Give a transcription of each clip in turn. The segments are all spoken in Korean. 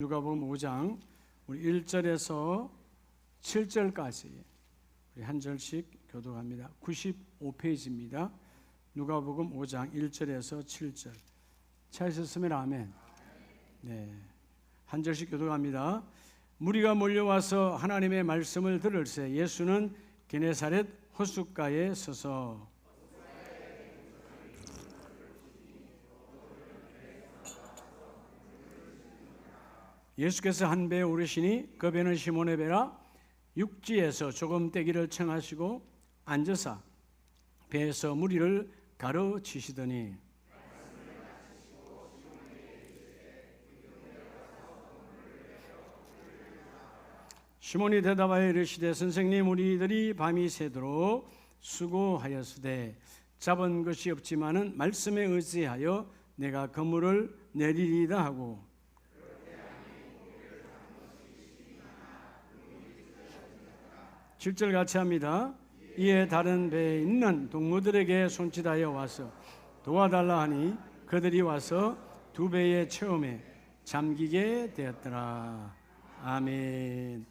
누가복음 5장 우리 1절에서 7절까지 우리 한 절씩 교독합니다. 95페이지입니다. 누가복음 5장 1절에서 7절. 찾으셨으면 아멘. 네, 한 절씩 교독합니다. 무리가 몰려와서 하나님의 말씀을 들을새 예수는 게네사렛 호숫가에 서서 예수께서 한 배에 오르시니 그 배는 시몬의 배라 육지에서 조금 떼기를 청하시고 앉으사 배에서 무리를 가르치시더니 시몬이 대답하여 이르시되 선생님 우리들이 밤이 새도록 수고하였으되 잡은 것이 없지만은 말씀에 의지하여 내가 그물을 내리리다 하고 7절 같이 합니다. 이에 다른 배에 있는 동무들에게 손짓하여 와서 도와달라 하니 그들이 와서 두 배의 체험에 잠기게 되었더라. 아멘.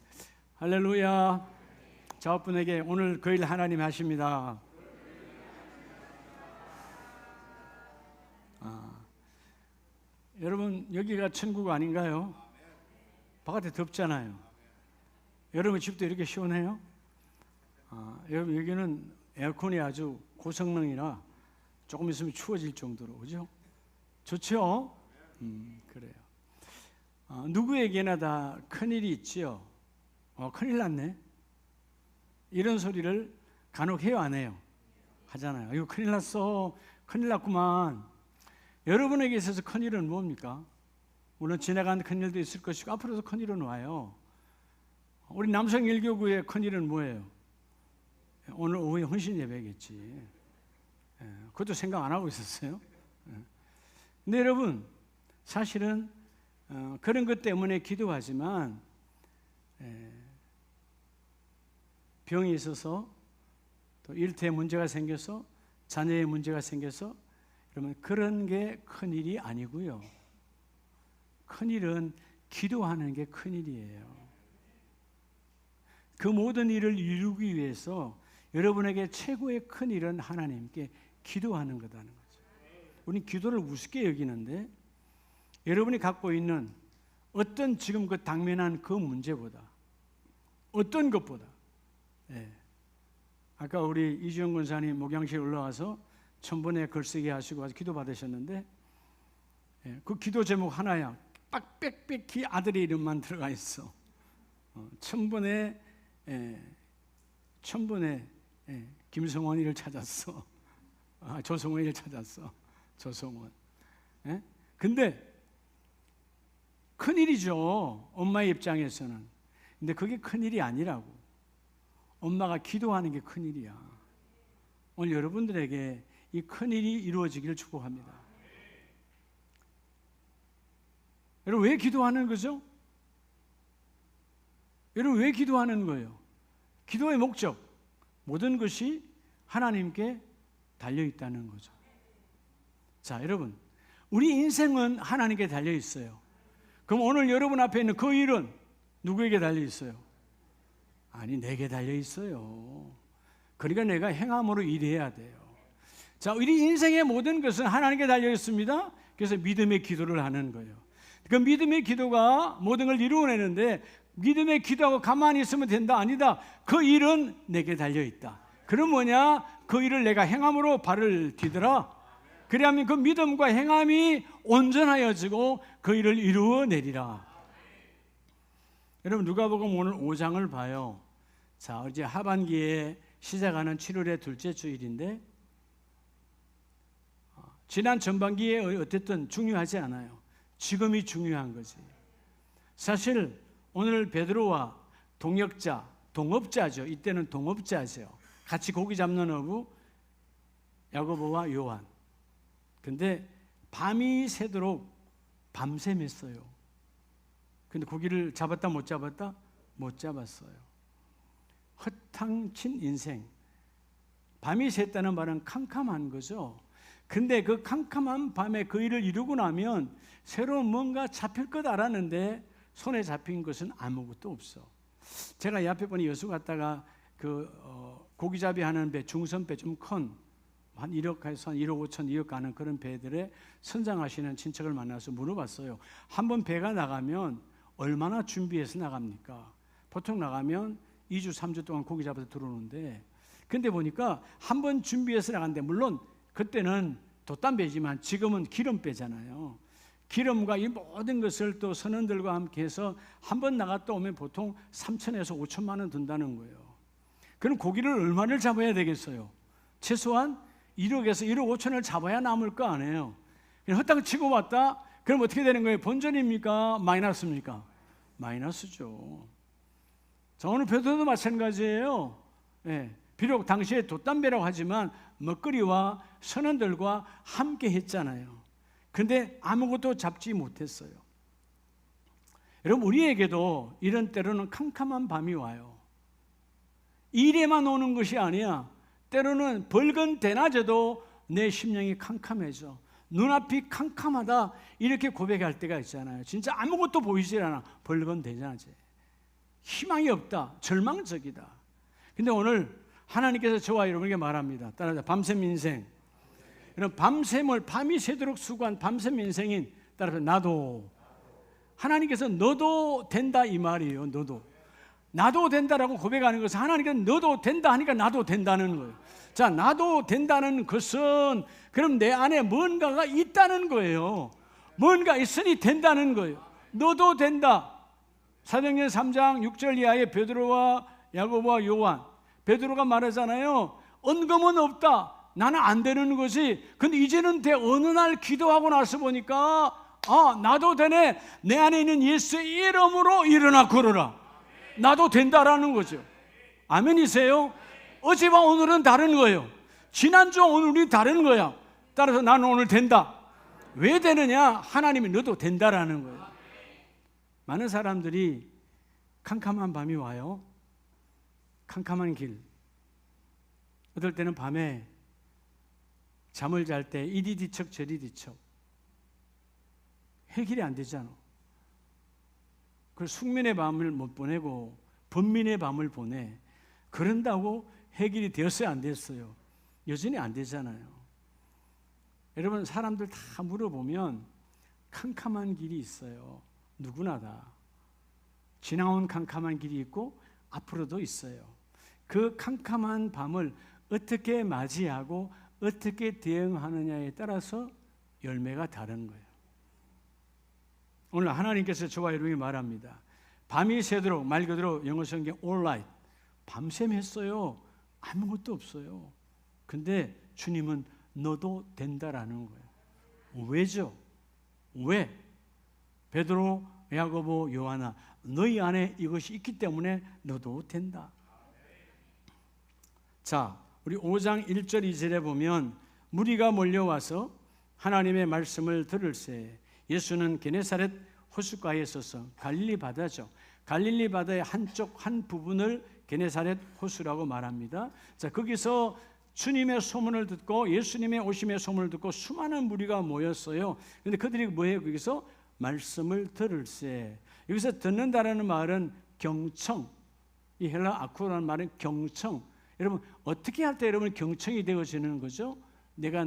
할렐루야. 자업분에게 오늘 그 일 하나님 하십니다. 여러분 여기가 천국 아닌가요? 바깥에 덥잖아요. 여러분 집도 이렇게 시원해요? 여러분 여기는 에어컨이 아주 고성능이라 조금 있으면 추워질 정도로, 그죠? 좋죠? 그래요. 누구에게나 다 큰일이 있지요. 큰일 났네. 이런 소리를 간혹 해요, 안 해요? 하잖아요. 이거 큰일 났어. 큰일 났구만. 여러분에게 있어서 큰일은 뭡니까? 물론 지나간 큰일도 있을 것이고 앞으로도 큰일은 와요. 우리 남성일교구의 큰일은 뭐예요? 오늘 오후에 헌신 예배겠지. 그것도 생각 안 하고 있었어요. 근데 여러분 사실은 그런 것 때문에 기도하지만 병이 있어서 또 일터에 문제가 생겨서 자녀의 문제가 생겨서 그러면 그런 게 큰일이 아니고요. 큰일은 기도하는 게 큰일이에요. 그 모든 일을 이루기 위해서 여러분에게 최고의 큰 일은 하나님께 기도하는 거다는 거죠. 우리는 기도를 우습게 여기는데 여러분이 갖고 있는 어떤 지금 그 당면한 그 문제보다 어떤 것보다 아까 우리 이주영 권사님 목양실에 올라와서 천번에 글쓰기 하시고 와서 기도 받으셨는데 그 기도 제목 하나야. 딱 빽빽히 아들의 이름만 들어가 있어. 천번에 김성원이를 찾았어. 조성원이를 찾았어. 조성원. 근데 큰일이죠. 엄마의 입장에서는. 근데 그게 큰일이 아니라고. 엄마가 기도하는 게 큰일이야. 오늘 여러분들에게 이 큰일이 이루어지기를 축복합니다. 여러분 왜 기도하는 거죠? 여러분 왜 기도하는 거예요? 기도의 목적, 모든 것이 하나님께 달려있다는 거죠. 자, 여러분 우리 인생은 하나님께 달려있어요. 그럼 오늘 여러분 앞에 있는 그 일은 누구에게 달려있어요? 아니, 내게 달려있어요. 그러니까 내가 행함으로 일해야 돼요. 자, 우리 인생의 모든 것은 하나님께 달려있습니다. 그래서 믿음의 기도를 하는 거예요. 그 믿음의 기도가 모든 걸 이루어내는데 믿음의 기도하고 가만히 있으면 된다? 아니다. 그 일은 내게 달려있다. 그럼 뭐냐? 그 일을 내가 행함으로 발을 디더라. 그래야만 그 믿음과 행함이 온전하여지고 그 일을 이루어내리라. 여러분 누가복음 오늘 5장을 봐요. 자, 이제 하반기에 시작하는 7월의 둘째 주일인데 지난 전반기에 어쨌든 중요하지 않아요. 지금이 중요한 거지. 사실 오늘 베드로와 동업자죠. 이때는 동업자죠. 같이 고기 잡는 어부 야고보와 요한. 근데 밤이 새도록 밤샘했어요. 근데 고기를 잡았다 못 잡았다? 못 잡았어요. 허탕친 인생. 밤이 샜다는 말은 캄캄한 거죠. 근데 그 캄캄한 밤에 그 일을 이루고 나면 새로운 뭔가 잡힐 것 알았는데 손에 잡힌 것은 아무것도 없어. 제가 옆에 분이 여수 갔다가 고기잡이 하는 배, 중선배 좀 큰 한 1억에서 한 1억 5천, 2억 가는 그런 배들에 선장하시는 친척을 만나서 물어봤어요. 한번 배가 나가면 얼마나 준비해서 나갑니까? 보통 나가면 2주, 3주 동안 고기 잡아서 들어오는데, 근데 보니까 한번 준비해서 나갔는데, 물론 그때는 돛담배지만 지금은 기름배잖아요. 기름과 이 모든 것을 또 선원들과 함께 해서 한번 나갔다 오면 보통 3천에서 5천만 원 든다는 거예요. 그럼 고기를 얼마를 잡아야 되겠어요? 최소한 1억에서 1억 5천을 잡아야 남을 거 아니에요. 헛땅 치고 왔다? 그럼 어떻게 되는 거예요? 본전입니까? 마이너스입니까? 마이너스죠. 자, 오늘 베드로도 마찬가지예요. 예, 비록 당시에 돛담배라고 하지만 먹거리와 선원들과 함께 했잖아요. 근데 아무것도 잡지 못했어요. 여러분, 우리에게도 이런 때로는 캄캄한 밤이 와요. 일에만 오는 것이 아니야. 때로는 벌건 대낮에도 내 심령이 캄캄해져. 눈앞이 캄캄하다 이렇게 고백할 때가 있잖아요. 진짜 아무것도 보이질 않아. 벌건 대낮에 희망이 없다, 절망적이다. 근데 오늘 하나님께서 저와 여러분에게 말합니다. 따라서 밤샘 인생, 이런 밤샘을 밤이 새도록 수고한 밤샘 인생인, 따라서 나도, 하나님께서 너도 된다 이 말이에요. 나도 된다라고 고백하는 것은 하나님께서 너도 된다 하니까 나도 된다는 거예요. 자, 나도 된다는 것은 그럼 내 안에 뭔가가 있다는 거예요. 뭔가 있으니 된다는 거예요. 너도 된다. 사도행전 3장 6절 이하에 베드로와 야고보와 요한, 베드로가 말하잖아요. 언금은 없다. 나는 안 되는 거지. 근데 이제는 돼. 어느 날 기도하고 나서 보니까 나도 되네. 내 안에 있는 예수의 이름으로 일어나 걸어라. 나도 된다라는 거죠. 아멘이세요? 어제와 오늘은 다른 거예요. 지난주와 오늘이 다른 거야. 따라서 나는 오늘 된다. 왜 되느냐? 하나님이 너도 된다라는 거예요. 많은 사람들이 캄캄한 밤이 와요. 캄캄한 길. 어떨 때는 밤에 잠을 잘 때 이리 뒤척 저리 뒤척. 해결이 안 되잖아. 그 숙면의 밤을 못 보내고 번민의 밤을 보내. 그런다고 해결이 되었어요, 안 됐어요? 여전히 안 되잖아요. 여러분, 사람들 다 물어보면 캄캄한 길이 있어요. 누구나 다. 지나온 캄캄한 길이 있고 앞으로도 있어요. 그 캄캄한 밤을 어떻게 맞이하고 어떻게 대응하느냐에 따라서 열매가 다른 거예요. 오늘 하나님께서 저와 여러분이 말합니다. 밤이 새도록, 말 그대로 영어 성경 all night, 밤샘 했어요. 아무것도 없어요. 근데 주님은 너도 된다라는 거예요. 왜죠? 왜? 베드로, 야고보, 요한아, 너희 안에 이것이 있기 때문에 너도 된다. 자, 우리 5장 1절 2절에 보면 무리가 몰려와서 하나님의 말씀을 들을새 예수는 게네사렛 호숫가에 서서 갈릴리 바다죠. 갈릴리 바다의 한쪽 한 부분을 게네사렛 호수라고 말합니다. 자, 거기서 주님의 소문을 듣고 예수님의 오심의 소문을 듣고 수많은 무리가 모였어요. 그런데 그들이 뭐해요? 거기서 말씀을 들을새. 여기서 듣는다라는 말은 경청. 이 헬라 아쿠라는 말은 경청. 여러분, 어떻게 할 때 여러분 경청이 되어지는 거죠? 내가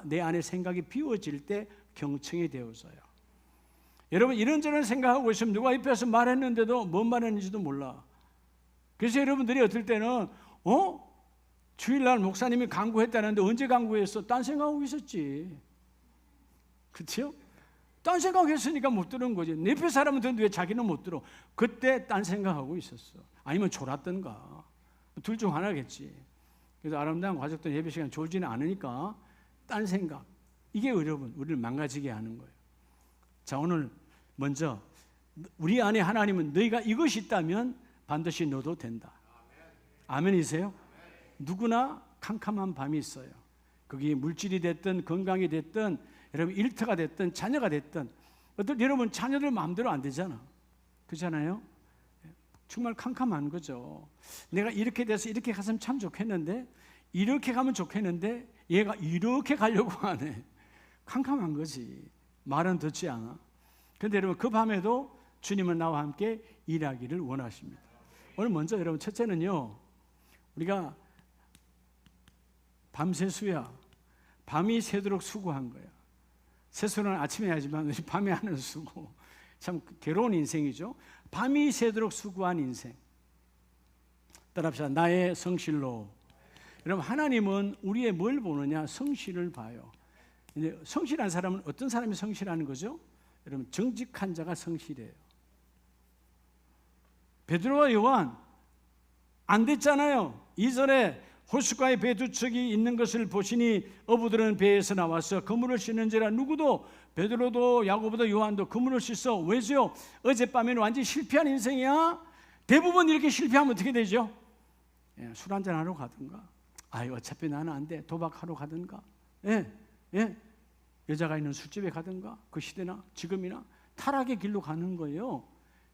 내 안에 생각이 비워질 때 경청이 되어져요. 여러분, 이런저런 생각하고 있으면 누가 옆에서 말했는데도 뭔 말했는지도 몰라. 그래서 여러분들이 어떨 때는 주일날 목사님이 강구했다는데 언제 강구했어? 딴 생각하고 있었지. 그렇죠? 딴 생각했으니까 못 들은 거지. 내 옆에 사람은 듣는데 왜 자기는 못 들어? 그때 딴 생각하고 있었어. 아니면 졸았던가. 둘 중 하나겠지. 그래서 아름다운 가족들 예배 시간 졸지는 않으니까 딴 생각. 이게 여러분 우리를 망가지게 하는 거예요. 자, 오늘 먼저 우리 안에 하나님은 너희가 이것이 있다면 반드시 너도 된다. 아멘이세요? 누구나 캄캄한 밤이 있어요. 그게 물질이 됐든 건강이 됐든 여러분 일터가 됐든 자녀가 됐든 여러분 자녀들 마음대로 안 되잖아. 그렇잖아요? 정말 캄캄한 거죠. 내가 이렇게 돼서 이렇게 갔으면 참 좋겠는데 이렇게 가면 좋겠는데 얘가 이렇게 가려고 하네. 캄캄한 거지. 말은 듣지 않아. 그런데 여러분 그 밤에도 주님은 나와 함께 일하기를 원하십니다. 오늘 먼저 여러분, 첫째는요, 우리가 밤새수야, 밤이 새도록 수고한 거야. 세수는 아침에 하지만 밤에 하는 수고, 참 괴로운 인생이죠. 밤이 새도록 수고한 인생. 따라합시다. 나의 성실로. 여러분, 하나님은 우리의 뭘 보느냐? 성실을 봐요. 이제 성실한 사람은 어떤 사람이 성실하는 거죠? 여러분, 정직한 자가 성실해요. 베드로와 요한 안 됐잖아요. 2절에 호숫가에 배 두 척이 있는 것을 보시니 어부들은 배에서 나와서 그물을 씻는지라. 누구도, 베드로도 야고보도 요한도 그물을 씻어. 왜죠? 어젯밤에는 완전히 실패한 인생이야. 대부분 이렇게 실패하면 어떻게 되죠? 술 한잔 하러 가든가, 어차피 나는 안 돼, 도박하러 가든가, 여자가 있는 술집에 가든가, 그 시대나 지금이나 타락의 길로 가는 거예요.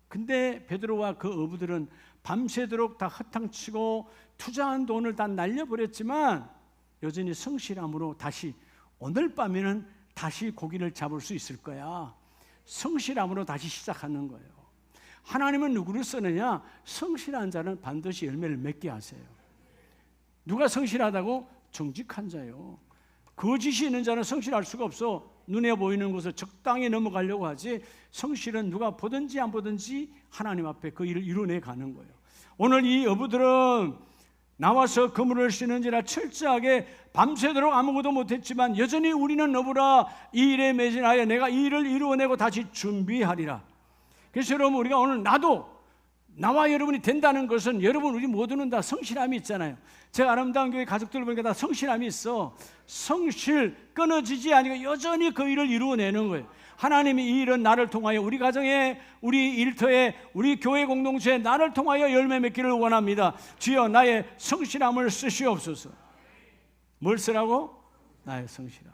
근데 베드로와 그 어부들은 밤새도록 다 허탕치고 투자한 돈을 다 날려버렸지만 여전히 성실함으로 다시, 오늘 밤에는 다시 고기를 잡을 수 있을 거야. 성실함으로 다시 시작하는 거예요. 하나님은 누구를 쓰느냐? 성실한 자는 반드시 열매를 맺게 하세요. 누가 성실하다고? 정직한 자요. 거짓이 있는 자는 성실할 수가 없어. 눈에 보이는 곳을 적당히 넘어가려고 하지, 성실은 누가 보든지 안 보든지 하나님 앞에 그 일을 이루어내 가는 거예요. 오늘 이 어부들은 나와서 그물을 씻는지라 철저하게 밤새도록 아무것도 못했지만 여전히 우리는 어부라 이 일에 매진하여 내가 이 일을 이루어내고 다시 준비하리라. 그래서 여러분, 우리가 오늘 나와 여러분이 된다는 것은, 여러분 우리 모두는 다 성실함이 있잖아요. 제가 아름다운 교회 가족들 보니까 다 성실함이 있어. 성실, 끊어지지 아니고 여전히 그 일을 이루어내는 거예요. 하나님이 이 일은 나를 통하여, 우리 가정에, 우리 일터에, 우리 교회 공동체에 나를 통하여 열매 맺기를 원합니다. 주여 나의 성실함을 쓰시옵소서. 뭘 쓰라고? 나의 성실함.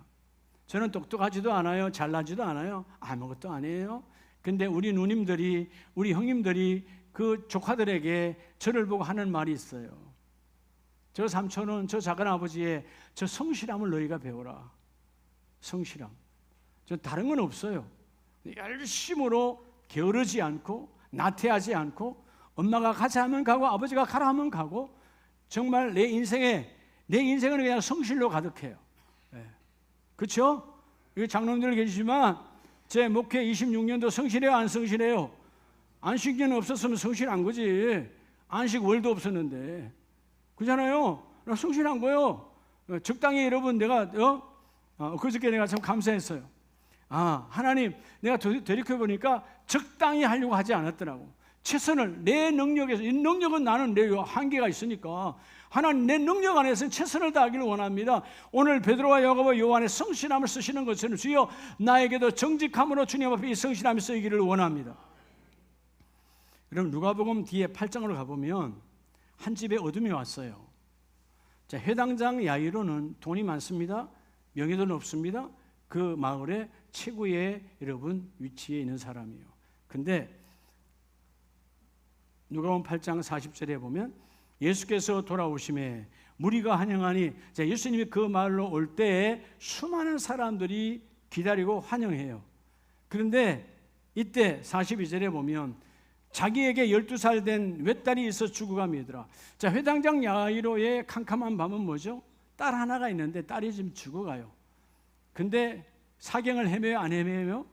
저는 똑똑하지도 않아요, 잘나지도 않아요, 아무것도 아니에요. 근데 우리 누님들이, 우리 형님들이 그 조카들에게 저를 보고 하는 말이 있어요. 저 삼촌은, 저 작은아버지의 저 성실함을 너희가 배워라. 성실함. 저 다른 건 없어요. 열심으로 게으르지 않고 나태하지 않고, 엄마가 가자 하면 가고 아버지가 가라 하면 가고, 정말 내 인생은 그냥 성실로 가득해요. 그렇죠? 여기 장로님들 계시지만 제 목회 26년도 성실해요, 안 성실해요? 안식년이 없었으면 성실한 거지. 안식 월도 없었는데. 그잖아요. 나 성실한 거예요. 적당히. 여러분, 내가 그저께 내가 참 감사했어요. 하나님, 내가 되돌이켜보니까 적당히 하려고 하지 않았더라고. 최선을, 내 능력에서, 이 능력은 나는 내 한계가 있으니까 하나님, 내 능력 안에서는 최선을 다하기를 원합니다. 오늘 베드로와 야고보, 요한의 성실함을 쓰시는 것처럼 주여 나에게도 정직함으로 주님 앞에 이 성실함이 쓰이기를 원합니다. 여러분, 누가복음 뒤에 8장으로 가보면 한 집에 어둠이 왔어요. 자, 회당장 야이로는 돈이 많습니다. 명예도 높습니다. 그 마을의 최고의 여러분 위치에 있는 사람이에요. 근데 누가복음 8장 40절에 보면 예수께서 돌아오심에 무리가 환영하니, 자, 예수님이 그 마을로 올 때에 수많은 사람들이 기다리고 환영해요. 그런데 이때 42절에 보면 자기에게 12살 된 외딸이 있어 죽어가미더라. 자, 회당장 야이로의 캄캄한 밤은 뭐죠? 딸 하나가 있는데 딸이 지금 죽어가요. 근데 사경을 헤매요, 안 헤매요?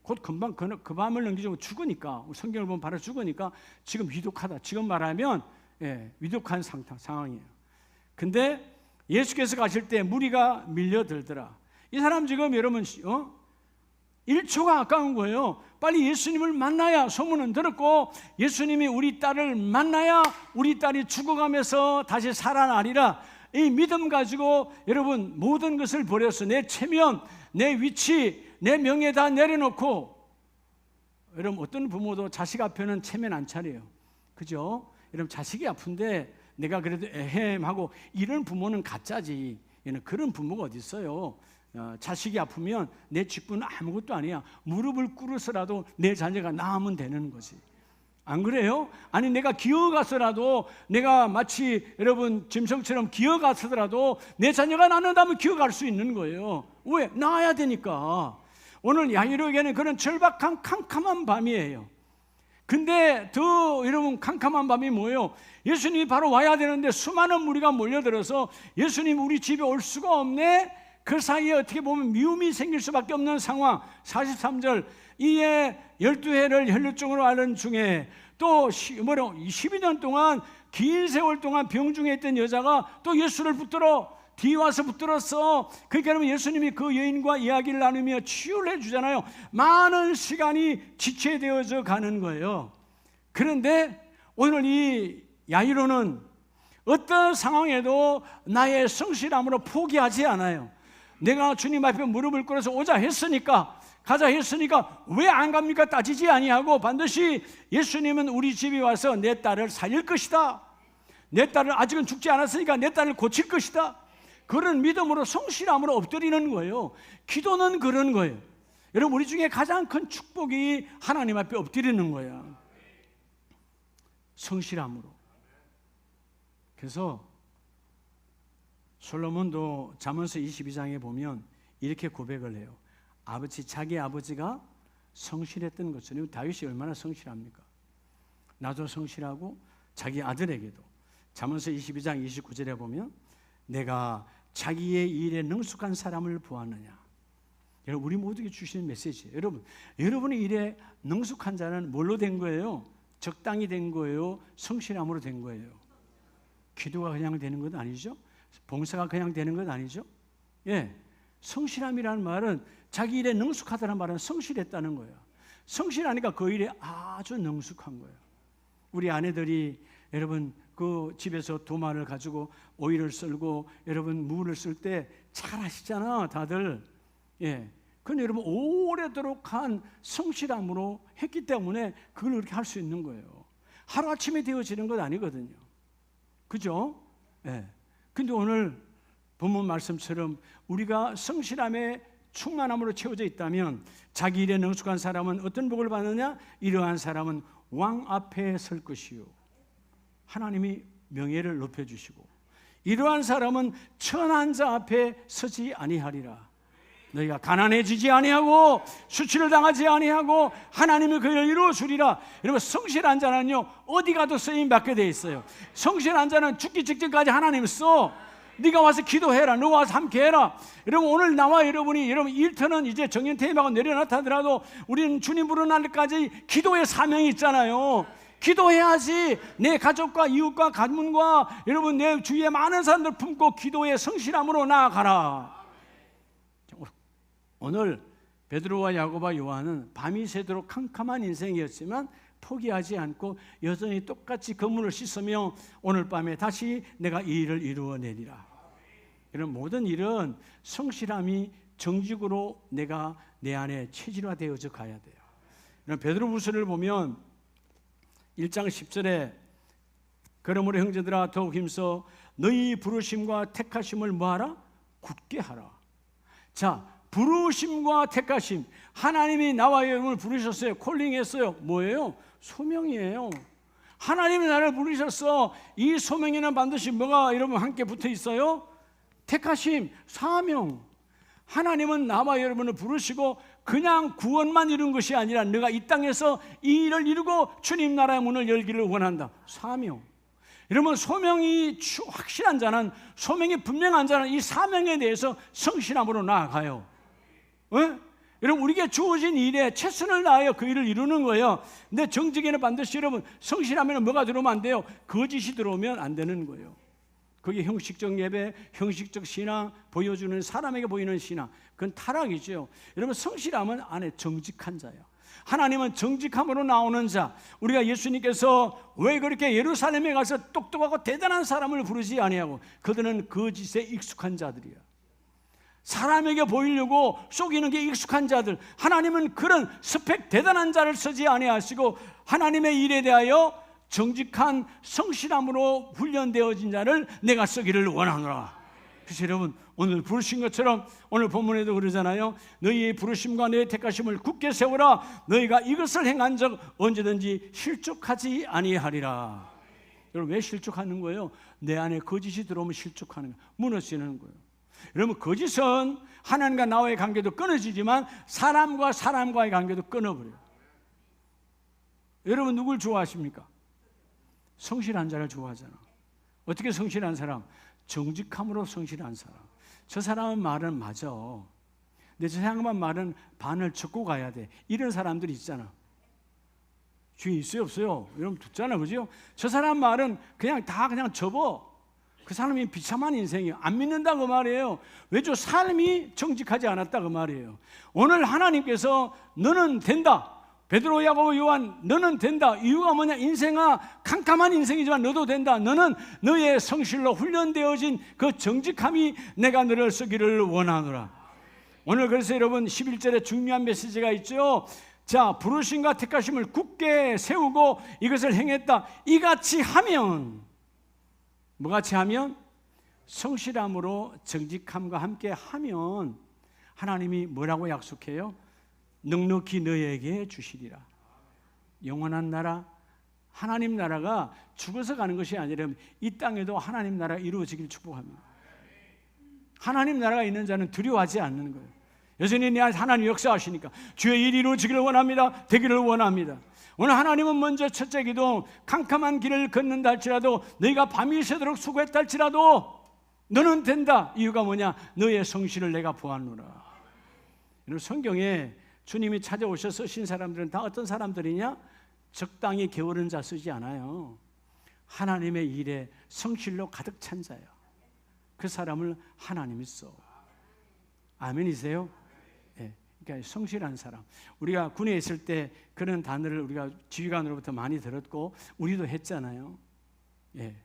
곧 금방 그 밤을 넘기고 죽으니까, 성경을 보면 바로 죽으니까 지금 위독하다. 지금 말하면 위독한 상황이에요. 근데 예수께서 가실 때 무리가 밀려들더라. 이 사람 지금 여러분 1초가 아까운 거예요. 빨리 예수님을 만나야, 소문은 들었고 예수님이 우리 딸을 만나야 우리 딸이 죽어가면서 다시 살아나리라. 이 믿음 가지고 여러분 모든 것을 버려서 내 체면, 내 위치, 내 명예 다 내려놓고, 여러분 어떤 부모도 자식 앞에는 체면 안 차려요. 그죠? 여러분 자식이 아픈데 내가 그래도 에헴하고, 이런 부모는 가짜지. 그런 부모가 어디 있어요? 자식이 아프면 내 직분은 아무것도 아니야. 무릎을 꿇어서라도 내 자녀가 나으면 되는 거지. 안 그래요? 아니, 내가 기어가서라도, 내가 마치 여러분 짐승처럼 기어가서라도 내 자녀가 낳는다면 기어갈 수 있는 거예요. 왜? 낳아야 되니까. 오늘 야이로에게는 그런 절박한 캄캄한 밤이에요. 근데 더 여러분 캄캄한 밤이 뭐예요? 예수님이 바로 와야 되는데 수많은 무리가 몰려들어서 예수님 우리 집에 올 수가 없네. 그 사이에 어떻게 보면 미움이 생길 수밖에 없는 상황. 43절 이에 12해를 혈루증으로 앓은 중에 또 12년 동안 긴 세월 동안 병중에 있던 여자가 또 예수를 붙들어 뒤에 와서 붙들었어. 그러니까 여러분 예수님이 그 여인과 이야기를 나누며 치유를 해주잖아요. 많은 시간이 지체되어져 가는 거예요. 그런데 오늘 이 야이로는 어떤 상황에도 나의 성실함으로 포기하지 않아요. 내가 주님 앞에 무릎을 꿇어서 오자 했으니까, 가자 했으니까 왜 안 갑니까? 따지지 아니하고 반드시 예수님은 우리 집에 와서 내 딸을 살릴 것이다. 내 딸을 아직은 죽지 않았으니까 내 딸을 고칠 것이다. 그런 믿음으로 성실함으로 엎드리는 거예요. 기도는 그런 거예요. 여러분 우리 중에 가장 큰 축복이 하나님 앞에 엎드리는 거야. 성실함으로. 그래서 솔로몬도 잠언서 22장에 보면 이렇게 고백을 해요. 자기 아버지가 성실했던 것처럼. 다윗이 얼마나 성실합니까? 나도 성실하고 자기 아들에게도. 잠언서 22장 29절에 보면 내가 자기의 일에 능숙한 사람을 보았느냐. 여러분 우리 모두에게 주시는 메시지예요. 여러분의 일에 능숙한 자는 뭘로 된 거예요? 적당히 된 거예요? 성실함으로 된 거예요? 기도가 그냥 되는 건 아니죠? 봉사가 그냥 되는 건 아니죠? 예, 성실함이라는 말은 자기 일에 능숙하다는 말은 성실했다는 거예요. 성실하니까 그 일에 아주 능숙한 거예요. 우리 아내들이 여러분 그 집에서 도마를 가지고 오이를 썰고 여러분 무를 쓸 때 잘 하시잖아 다들. 예, 근데 여러분 오래도록 한 성실함으로 했기 때문에 그걸 그렇게 할 수 있는 거예요. 하루아침에 되어지는 건 아니거든요. 그죠? 예. 근데 오늘 본문 말씀처럼 우리가 성실함에 충만함으로 채워져 있다면 자기 일에 능숙한 사람은 어떤 복을 받느냐? 이러한 사람은 왕 앞에 설 것이요 하나님이 명예를 높여주시고, 이러한 사람은 천한 자 앞에 서지 아니하리라. 너희가 가난해지지 아니하고 수치를 당하지 아니하고 하나님이 그를 이루어주리라. 여러분 성실한 자는요 어디 가도 쓰임 받게 돼 있어요. 성실한 자는 죽기 직전까지 하나님 써. 네가 와서 기도해라. 너가 와서 함께 해라. 여러분 오늘 나와 여러분 일터는 이제 정년퇴임하고 내려놨다 하더라도 우리는 주님 부르는 날까지 기도의 사명이 있잖아요. 기도해야지. 내 가족과 이웃과 가문과 여러분 내 주위에 많은 사람들 품고 기도의 성실함으로 나아가라. 오늘 베드로와 야고보와 요한은 밤이 새도록 캄캄한 인생이었지만 포기하지 않고 여전히 똑같이 그물을 씻으며 오늘 밤에 다시 내가 이 일을 이루어내리라. 이런 모든 일은 성실함이 정직으로 내가 내 안에 체질화되어져 가야 돼요. 이런 베드로후서를 보면 1장 10절에 그러므로 형제들아 더욱 힘써 너희 부르심과 택하심을 뭐하라? 굳게 하라. 자, 부르심과 택하심, 하나님이 나와 여러분을 부르셨어요. 콜링했어요. 뭐예요? 소명이에요. 하나님이 나를 부르셨어. 이 소명에는 반드시 뭐가 여러분 함께 붙어 있어요? 택하심, 사명. 하나님은 나와 여러분을 부르시고 그냥 구원만 이룬 것이 아니라 너가 이 땅에서 이 일을 이루고 주님 나라의 문을 열기를 원한다. 사명. 여러분 소명이 확실한 자는, 소명이 분명한 자는 이 사명에 대해서 성실함으로 나아가요. 여러분 우리에게 주어진 일에 최선을 다하여 그 일을 이루는 거예요. 근데 정직에는 반드시 여러분 성실하면 뭐가 들어오면 안 돼요? 거짓이 들어오면 안 되는 거예요. 그게 형식적 예배, 형식적 신앙, 보여주는 사람에게 보이는 신앙, 그건 타락이죠. 여러분 성실함은 안에 정직한 자예요. 하나님은 정직함으로 나오는 자. 우리가 예수님께서 왜 그렇게 예루살렘에 가서 똑똑하고 대단한 사람을 부르지 아니하고 그들은 거짓에 익숙한 자들이야. 사람에게 보이려고 속이는 게 익숙한 자들. 하나님은 그런 스펙 대단한 자를 쓰지 아니하시고 하나님의 일에 대하여 정직한 성실함으로 훈련되어진 자를 내가 쓰기를 원하노라. 그래서 여러분 오늘 부르신 것처럼 오늘 본문에도 그러잖아요. 너희의 부르심과 너희의 택하심을 굳게 세우라. 너희가 이것을 행한 적 언제든지 실족하지 아니하리라. 여러분 왜 실족하는 거예요? 내 안에 거짓이 들어오면 실족하는 거예요. 무너지는 거예요. 여러분 거짓은 하나님과 나와의 관계도 끊어지지만 사람과 사람과의 관계도 끊어버려요. 여러분 누굴 좋아하십니까? 성실한 자를 좋아하잖아. 어떻게 성실한 사람? 정직함으로 성실한 사람. 저 사람은 말은 맞아. 근데 저 사람만 말은 반을 접고 가야 돼. 이런 사람들이 있잖아. 주위에 있어요, 없어요? 여러분 듣잖아, 그죠? 저 사람 말은 그냥 다 그냥 접어. 그 사람이 비참한 인생이에요. 안 믿는다 그 말이에요. 왜죠? 삶이 정직하지 않았다 그 말이에요. 오늘 하나님께서 너는 된다. 베드로, 야고보, 요한 너는 된다. 이유가 뭐냐? 인생아 캄캄한 인생이지만 너도 된다. 너는 너의 성실로 훈련되어진 그 정직함이 내가 너를 쓰기를 원하노라. 오늘 그래서 여러분 11절에 중요한 메시지가 있죠. 자, 부르심과 택하심을 굳게 세우고 이것을 행했다. 이같이 하면, 뭐같이 하면? 성실함으로 정직함과 함께 하면 하나님이 뭐라고 약속해요? 넉넉히 너에게 주시리라. 영원한 나라, 하나님 나라가 죽어서 가는 것이 아니라 이 땅에도 하나님 나라가 이루어지길 축복합니다. 하나님 나라가 있는 자는 두려워하지 않는 거예요. 여전히 내 안에 하나님 역사하시니까 주의 일이 이루어지기를 원합니다. 되기를 원합니다. 오늘 하나님은 먼저 첫째 기도, 캄캄한 길을 걷는다 할지라도 너희가 밤이 새도록 수고했다 할지라도 너는 된다. 이유가 뭐냐? 너의 성실을 내가 보았노라. 여러분 성경에 주님이 찾아오셔서 쓰신 사람들은 다 어떤 사람들이냐? 적당히 게으른 자 쓰지 않아요. 하나님의 일에 성실로 가득 찬 자예요. 그 사람을 하나님이 써. 아멘이세요? 예, 그러니까 성실한 사람. 우리가 군에 있을 때 그런 단어를 우리가 지휘관으로부터 많이 들었고 우리도 했잖아요. 예,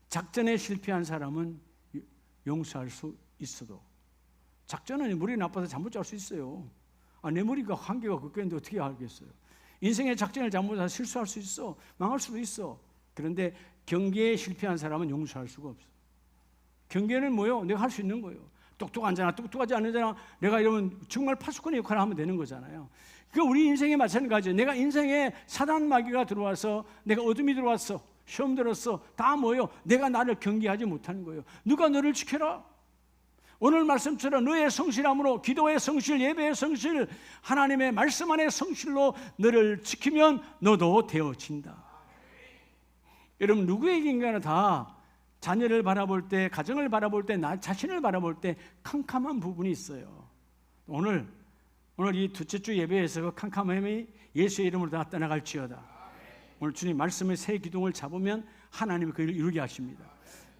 작전에 실패한 사람은 용서할 수 있어도 작전은 머리 나빠서 잘못 짤 수 있어요. 내 머리가 한계가 극견인데 어떻게 알겠어요? 인생의 작전을 잘못해서 실수할 수 있어. 망할 수도 있어. 그런데 경계에 실패한 사람은 용서할 수가 없어. 경계는 뭐요? 내가 할 수 있는 거예요. 똑똑하잖아, 똑똑하지 않으잖아. 내가 이러면 정말 파수꾼의 역할을 하면 되는 거잖아요. 그 우리 인생에 마찬가지예요. 내가 인생에 사단 마귀가 들어와서 내가 어둠이 들어왔어. 시험 들었어. 다 뭐예요? 내가 나를 경계하지 못하는 거예요. 누가 너를 지켜라? 오늘 말씀처럼 너의 성실함으로 기도의 성실, 예배의 성실, 하나님의 말씀 안의 성실로 너를 지키면 너도 되어진다. 여러분 누구에게인가는 다 자녀를 바라볼 때, 가정을 바라볼 때, 나 자신을 바라볼 때 캄캄한 부분이 있어요. 오늘 이 둘째 주 예배에서 그 캄캄함이 예수의 이름으로 다 떠나갈지어다. 오늘 주님 말씀의 새 기둥을 잡으면 하나님이 그를 이루게 하십니다.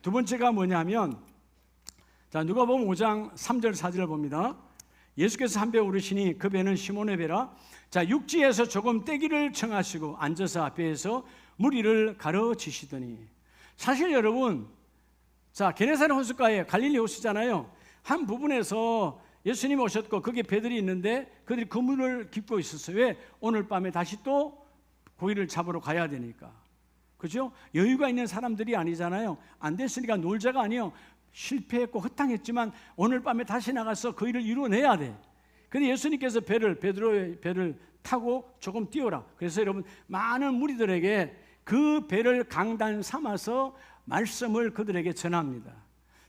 두 번째가 뭐냐면, 자, 누가복음 5장 3절 4절을 봅니다. 예수께서 한 배 오르시니 그 배는 시몬의 배라. 자, 육지에서 조금 떼기를 청하시고 앉아서 앞에서 무리를 가르치시더니. 사실 여러분, 자, 게네사렛 호숫가에 갈릴리 호수잖아요. 한 부분에서 예수님이 오셨고 거기에 배들이 있는데 그들이 그물을 깁고 있었어요. 왜? 오늘 밤에 다시 또 고기를 잡으러 가야 되니까. 그죠? 여유가 있는 사람들이 아니잖아요. 안 됐으니까 놀자가 아니에요. 실패했고 허탕했지만 오늘 밤에 다시 나가서 그 일을 이루어내야 돼. 근데 예수님께서 베드로의 배를 타고 조금 띄워라. 그래서 여러분 많은 무리들에게 그 배를 강단 삼아서 말씀을 그들에게 전합니다.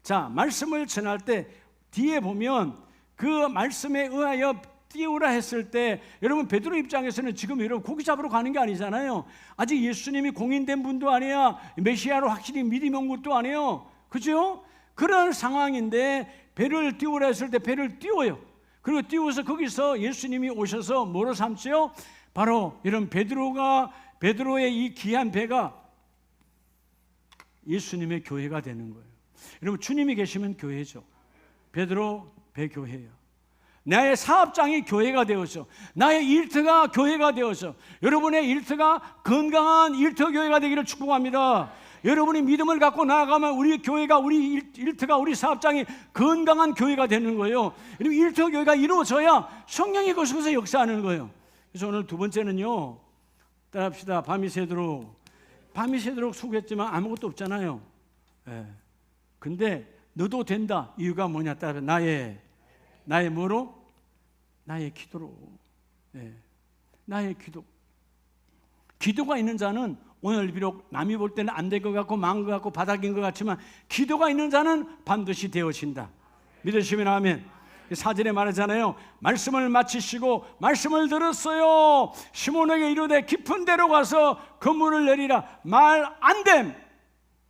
자, 말씀을 전할 때 뒤에 보면 그 말씀에 의하여 띄우라 했을 때 여러분 베드로 입장에서는 지금 여러분 고기 잡으러 가는 게 아니잖아요. 아직 예수님이 공인된 분도 아니야. 메시아로 확실히 믿음이 온 것도 아니에요. 그죠? 그런 상황인데 배를 띄우라 했을 때 배를 띄워요. 그리고 띄워서 거기서 예수님이 오셔서 뭐로 삼지요? 바로 이런 베드로의 이 귀한 배가 예수님의 교회가 되는 거예요. 여러분 주님이 계시면 교회죠. 베드로 배교회예요. 나의 사업장이 교회가 되어서, 나의 일터가 교회가 되어서, 여러분의 일터가 건강한 일터 교회가 되기를 축복합니다. 여러분이 믿음을 갖고 나아가면 우리 교회가, 우리 일터가, 우리 사업장이 건강한 교회가 되는 거예요. 그리고 일터 교회가 이루어져야 성령이 거기서 역사하는 거예요. 그래서 오늘 두 번째는요, 따라합시다. 밤이 새도록 수고했지만 아무것도 없잖아요. 예. 근데 너도 된다. 이유가 뭐냐? 따라 나의 뭐로? 나의 기도로. 예. 나의 기도. 기도가 있는 자는 오늘 비록 남이 볼 때는 안 될 것 같고 망한 것 같고 바닥인 것 같지만 기도가 있는 자는 반드시 되어진다. 믿으시면 아멘. 4절에 말하잖아요. 말씀을 마치시고 말씀을 들었어요. 시몬에게 이르되 깊은 데로 가서 그물을 내리라. 말 안 됨.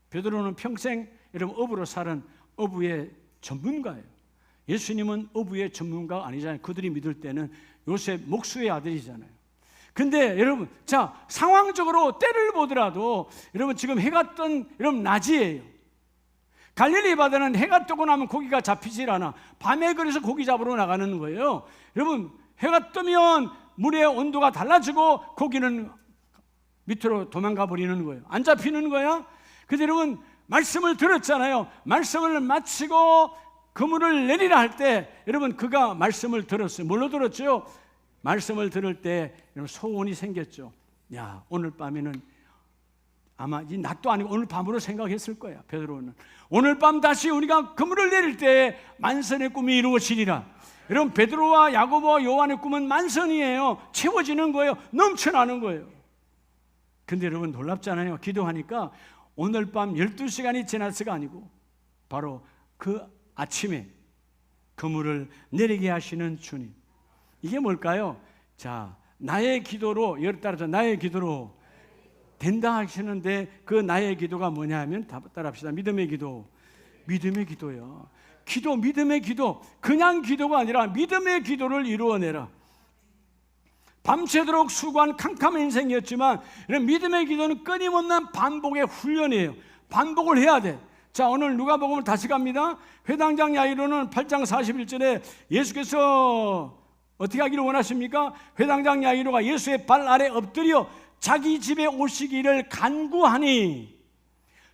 베드로는 평생 여러분 어부로 사는 어부의 전문가예요. 예수님은 어부의 전문가가 아니잖아요. 그들이 믿을 때는 요셉 목수의 아들이잖아요. 근데 여러분, 자, 상황적으로 때를 보더라도 여러분 지금 해가 뜬 여러분 낮이에요. 갈릴리 바다는 해가 뜨고 나면 고기가 잡히질 않아. 밤에 그래서 고기 잡으러 나가는 거예요. 여러분, 해가 뜨면 물의 온도가 달라지고 고기는 밑으로 도망가 버리는 거예요. 안 잡히는 거야. 근데 여러분 말씀을 들었잖아요. 말씀을 마치고 그물을 내리라 할 때 여러분 그가 말씀을 들었어요. 뭘로 들었죠? 말씀을 들을 때 여러분 소원이 생겼죠. 야, 오늘 밤에는 아마 이 낮도 아니고 오늘 밤으로 생각했을 거야. 베드로는 오늘 밤 다시 우리가 그물을 내릴 때 만선의 꿈이 이루어지리라. 여러분 베드로와 야고보와 요한의 꿈은 만선이에요. 채워지는 거예요. 넘쳐나는 거예요. 근데 여러분 놀랍잖아요. 기도하니까 오늘 밤 12시간이 지났을가 아니고 바로 그 아침에 그물을 내리게 하시는 주님. 이게 뭘까요? 자, 나의 기도로, 여러 따라서 나의 기도로 된다 하시는데 그 나의 기도가 뭐냐 하면 따라합시다. 믿음의 기도. 믿음의 기도요. 기도, 믿음의 기도. 그냥 기도가 아니라 믿음의 기도를 이루어내라. 밤새도록 수고한 캄캄한 인생이었지만 이런 믿음의 기도는 끊임없는 반복의 훈련이에요. 반복을 해야 돼. 자, 오늘 누가복음을 다시 갑니다. 회당장 야이로는 8장 41절에 예수께서 어떻게 하기를 원하십니까? 회당장 야이로가 예수의 발 아래 엎드려 자기 집에 오시기를 간구하니,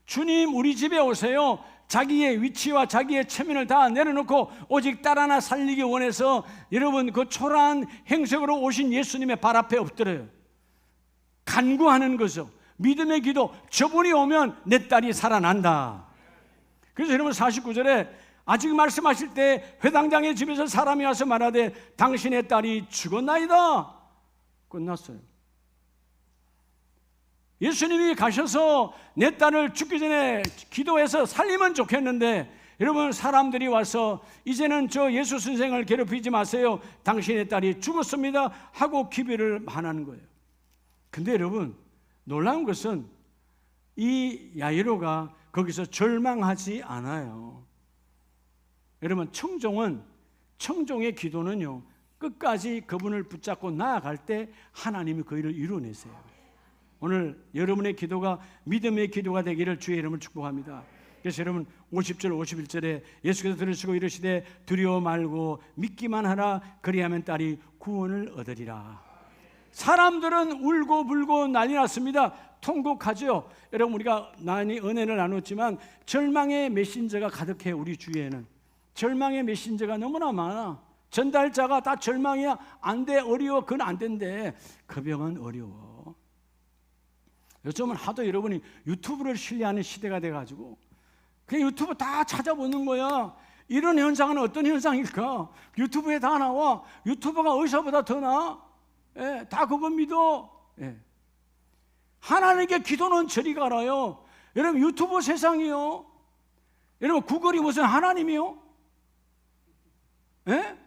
주님 우리 집에 오세요. 자기의 위치와 자기의 체면을 다 내려놓고 오직 딸 하나 살리기 원해서 여러분 그 초라한 행색으로 오신 예수님의 발 앞에 엎드려요. 간구하는 거죠. 믿음의 기도. 저분이 오면 내 딸이 살아난다. 그래서 여러분 49절에 아직 말씀하실 때 회당장의 집에서 사람이 와서 말하되 당신의 딸이 죽었나이다. 끝났어요. 예수님이 가셔서 내 딸을 죽기 전에 기도해서 살리면 좋겠는데 여러분 사람들이 와서 이제는 저 예수 선생을 괴롭히지 마세요. 당신의 딸이 죽었습니다 하고 기별을 하는 거예요. 근데 여러분 놀라운 것은 이 야이로가 거기서 절망하지 않아요. 여러분 청종의 기도는요 끝까지 그분을 붙잡고 나아갈 때 하나님이 그 일을 이루어내세요. 오늘 여러분의 기도가 믿음의 기도가 되기를 주의 이름을 축복합니다. 그래서 여러분 50절 51절에 예수께서 들으시고 이르시되 두려워 말고 믿기만 하라. 그리하면 딸이 구원을 얻으리라. 사람들은 울고 불고 난리 났습니다. 통곡하죠. 여러분 우리가 많이 은혜를 나눴지만 절망의 메신저가 가득해요. 우리 주위에는 절망의 메신저가 너무나 많아. 전달자가 다 절망이야. 안 돼, 어려워, 그건 안 된대. 그 병은 어려워. 요즘은 하도 여러분이 유튜브를 신뢰하는 시대가 돼가지고 그냥 유튜브 다 찾아보는 거야. 이런 현상은 어떤 현상일까? 유튜브에 다 나와. 유튜브가 의사보다 더 나아. 예, 다 그거 믿어. 예. 하나님께 기도는 저리 가라요. 여러분 유튜브 세상이요. 여러분 구글이 무슨 하나님이요? 예?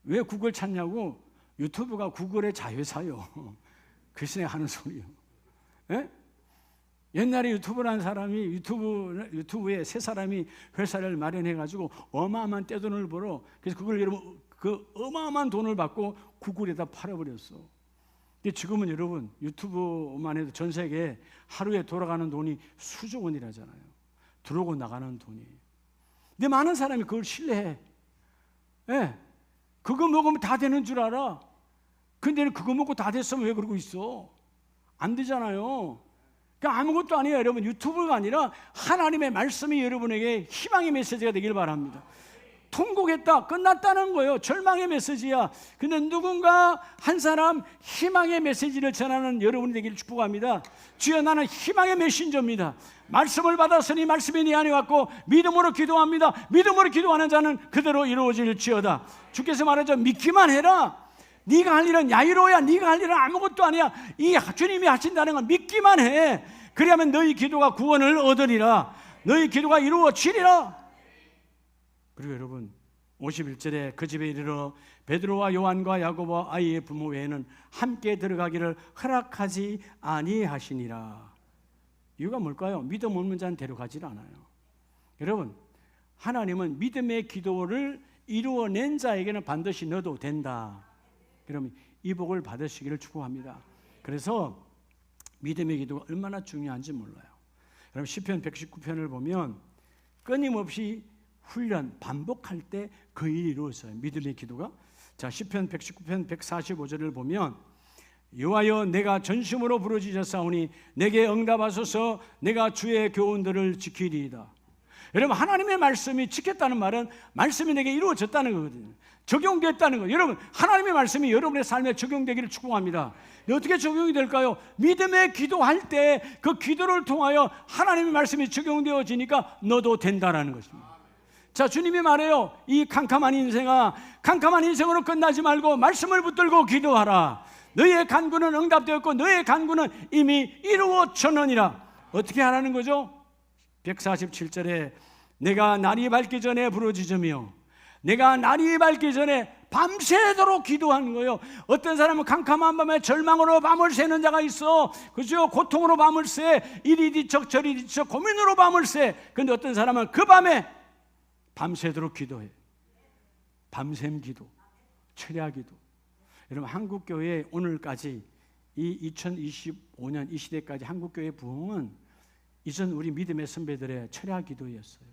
왜 구글 찾냐고? 유튜브가 구글의 자회사요. 글쎄 하는 소리요. 예? 옛날에 유튜브라는 사람이 유튜브에 세 사람이 회사를 마련해가지고 어마어마한 떼돈을 벌어. 그래서 그걸 여러분 그 어마어마한 돈을 받고 구글에다 팔아버렸어. 근데 지금은 여러분 유튜브만 해도 전 세계에 하루에 돌아가는 돈이 수조 원이라잖아요. 들어오고 나가는 돈이. 근데 많은 사람이 그걸 신뢰해. 예. 그거 먹으면 다 되는 줄 알아. 근데 그거 먹고 다 됐으면 왜 그러고 있어? 안 되잖아요. 그러니까 아무것도 아니에요. 여러분 유튜브가 아니라 하나님의 말씀이 여러분에게 희망의 메시지가 되길 바랍니다. 통곡했다 끝났다는 거예요. 절망의 메시지야. 근데 누군가 한 사람 희망의 메시지를 전하는 여러분이 되기를 축복합니다. 주여 나는 희망의 메신저입니다. 말씀을 받았으니 말씀이 네 안에 왔고 믿음으로 기도합니다. 믿음으로 기도하는 자는 그대로 이루어질지어다. 주께서 말하죠. 믿기만 해라. 네가 할 일은 야이로야. 네가 할 일은 아무것도 아니야. 이 주님이 하신다는 건 믿기만 해. 그리하면 너희 기도가 구원을 얻으리라. 너희 기도가 이루어지리라. 그리고 여러분 51절에 그 집에 이르러 베드로와 요한과 야고보와 아이의 부모 외에는 함께 들어가기를 허락하지 아니하시니라. 이유가 뭘까요? 믿음 없는 자는 데려가질 않아요. 여러분, 하나님은 믿음의 기도를 이루어낸 자에게는 반드시 넣어도 된다. 그러면 이 복을 받으시기를 축복합니다. 그래서 믿음의 기도가 얼마나 중요한지 몰라요. 여러분 시편 119편을 보면 끊임없이 훈련, 반복할 때 그 일이 이루어져요. 믿음의 기도가. 자, 시편 119편 145절을 보면 여호와여 내가 전심으로 부르짖었사오니 내게 응답하소서. 내가 주의 교훈들을 지키리이다. 여러분 하나님의 말씀이 지켰다는 말은 말씀이 내게 이루어졌다는 거거든요. 적용됐다는 거예요. 여러분 하나님의 말씀이 여러분의 삶에 적용되기를 축복합니다. 어떻게 적용이 될까요? 믿음의 기도할 때 그 기도를 통하여 하나님의 말씀이 적용되어지니까 너도 된다라는 것입니다. 자, 주님이 말해요. 이 캄캄한 인생아, 캄캄한 인생으로 끝나지 말고 말씀을 붙들고 기도하라. 너의 간구는 응답되었고 너의 간구는 이미 이루어졌느니라. 어떻게 하라는 거죠? 147절에 내가 날이 밝기 전에 부르짖으며 내가 날이 밝기 전에 밤새도록 기도하는 거예요. 어떤 사람은 캄캄한 밤에 절망으로 밤을 새는 자가 있어. 그죠? 고통으로 밤을 새. 이리 뒤척 저리 뒤척 고민으로 밤을 새. 그런데 어떤 사람은 그 밤에 밤새도록 기도해. 밤샘 기도, 철야 기도. 여러분 한국교회 오늘까지 이 2025년 이 시대까지 한국교회 부흥은 이전 우리 믿음의 선배들의 철야 기도였어요.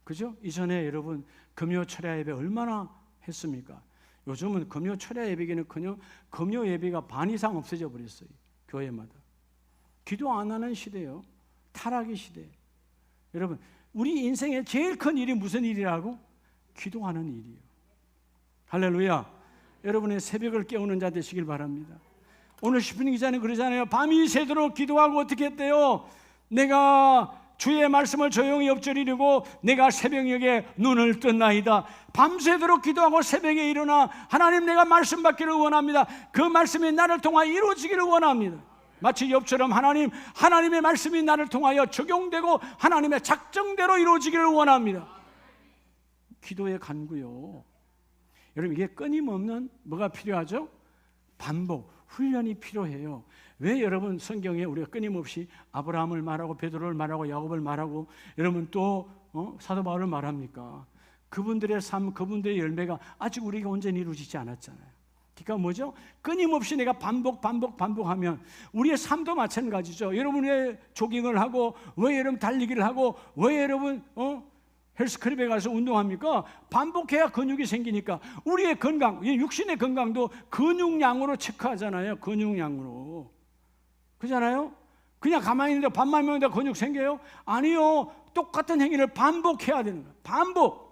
그죠? 이전에 여러분 금요 철야 예배 얼마나 했습니까? 요즘은 금요 철야 예배기는커녕 금요 예배가 반 이상 없어져 버렸어요. 교회마다. 기도 안 하는 시대예요. 타락의 시대. 여러분 우리 인생의 제일 큰 일이 무슨 일이라고? 기도하는 일이에요. 할렐루야. 여러분의 새벽을 깨우는 자 되시길 바랍니다. 오늘 시편 기자는 그러잖아요. 밤이 새도록 기도하고 어떻게 했대요? 내가 주의 말씀을 조용히 엎드리려고 내가 새벽녘에 눈을 떴나이다. 밤새도록 기도하고 새벽에 일어나 하나님 내가 말씀 받기를 원합니다. 그 말씀이 나를 통하여 이루어지기를 원합니다. 마치 욥처럼 하나님의 말씀이 나를 통하여 적용되고 하나님의 작정대로 이루어지기를 원합니다. 기도의 간구요. 여러분 이게 끊임없는 뭐가 필요하죠? 반복, 훈련이 필요해요. 왜 여러분 성경에 우리가 끊임없이 아브라함을 말하고 베드로를 말하고 야곱을 말하고 여러분 또 사도 바울을 말합니까? 그분들의 삶, 그분들의 열매가 아직 우리가 온전히 이루어지지 않았잖아요. 그러니까 뭐죠? 끊임없이 내가 반복하면 우리의 삶도 마찬가지죠. 여러분 왜 조깅을 하고 왜 여러분 달리기를 하고 왜 여러분 헬스클럽에 가서 운동합니까? 반복해야 근육이 생기니까. 우리의 건강, 육신의 건강도 근육량으로 체크하잖아요. 근육량으로. 그렇잖아요? 그냥 가만히 있는데 밥만 먹는데 근육 생겨요? 아니요. 똑같은 행위를 반복해야 되는 거예요. 반복.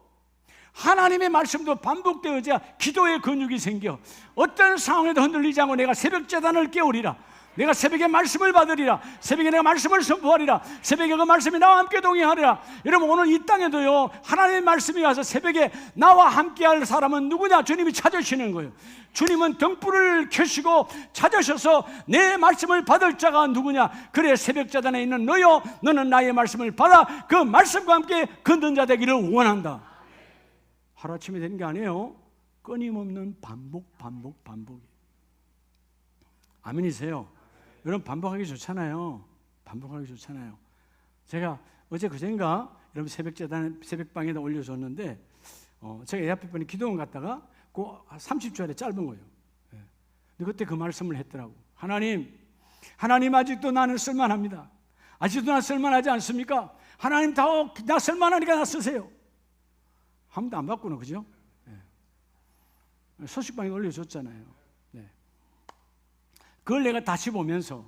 하나님의 말씀도 반복되어야 기도의 근육이 생겨. 어떤 상황에도 흔들리지 않고 내가 새벽 제단을 깨우리라. 내가 새벽에 말씀을 받으리라. 새벽에 내가 말씀을 선포하리라. 새벽에 그 말씀이 나와 함께 동행하리라. 여러분 오늘 이 땅에도요 하나님의 말씀이 와서 새벽에 나와 함께할 사람은 누구냐? 주님이 찾으시는 거예요. 주님은 등불을 켜시고 찾으셔서 내 말씀을 받을 자가 누구냐? 그래 새벽 제단에 있는 너요, 너는 나의 말씀을 받아 그 말씀과 함께 걷는 자 되기를 원한다. 하루아침에 되는 게 아니에요. 끊임없는 반복이. 아멘이세요? 여러분 반복하기 좋잖아요. 반복하기 좋잖아요. 제가 어제 그젠가 여러분 새벽방에다 올려줬는데 제가 애 앞에 보니 기도원 갔다가 그 30초에 짧은 거예요. 근데 그때 그 말씀을 했더라고. 하나님 아직도 나는 쓸만합니다. 아직도 나 쓸만하지 않습니까? 하나님 나 쓸만하니까 나 쓰세요. 아무도 안 받구나, 그죠? 소식방에 올려줬잖아요. 네. 그걸 내가 다시 보면서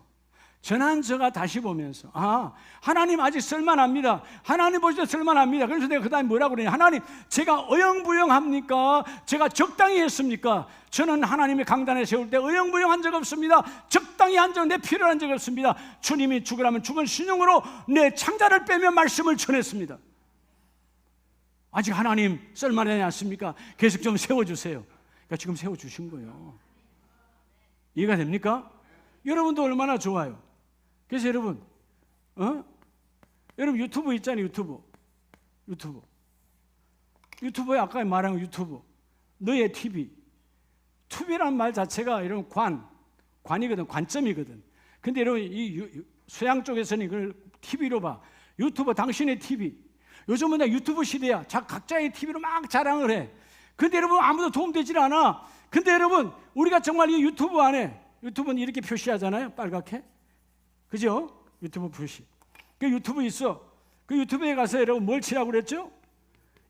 전한저가 다시 보면서 하나님 아직 쓸만합니다. 하나님 보시도 쓸만합니다. 그래서 내가 그 다음에 뭐라고 그러냐? 하나님 제가 어영부영합니까? 제가 적당히 했습니까? 저는 하나님의 강단에 세울 때 어영부영한 적 없습니다. 적당히 한 적 내 필요한 적 없습니다. 주님이 죽으라면 죽은 신용으로 내 창자를 빼며 말씀을 전했습니다. 아직 하나님 쓸만하지 않습니까? 계속 좀 세워주세요. 그러니까 지금 세워주신 거예요. 이해가 됩니까? 여러분도 얼마나 좋아요. 그래서 여러분 여러분 유튜브 있잖아요. 유튜브 유튜브에 아까 말한 유튜브, 너의 TV. TV란 말 자체가 이런 관이거든, 관점이거든. 근데 여러분 이 서양 쪽에서는 이걸 TV로 봐. 유튜브, 당신의 TV. 요즘은 다 유튜브 시대야. 각자의 TV로 막 자랑을 해. 근데 여러분 아무도 도움되질 않아. 근데 여러분 우리가 정말 이 유튜브 안에, 유튜브는 이렇게 표시하잖아요, 빨갛게. 그죠? 유튜브 표시. 그 유튜브 있어. 그 유튜브에 가서 여러분 뭘 치라고 그랬죠?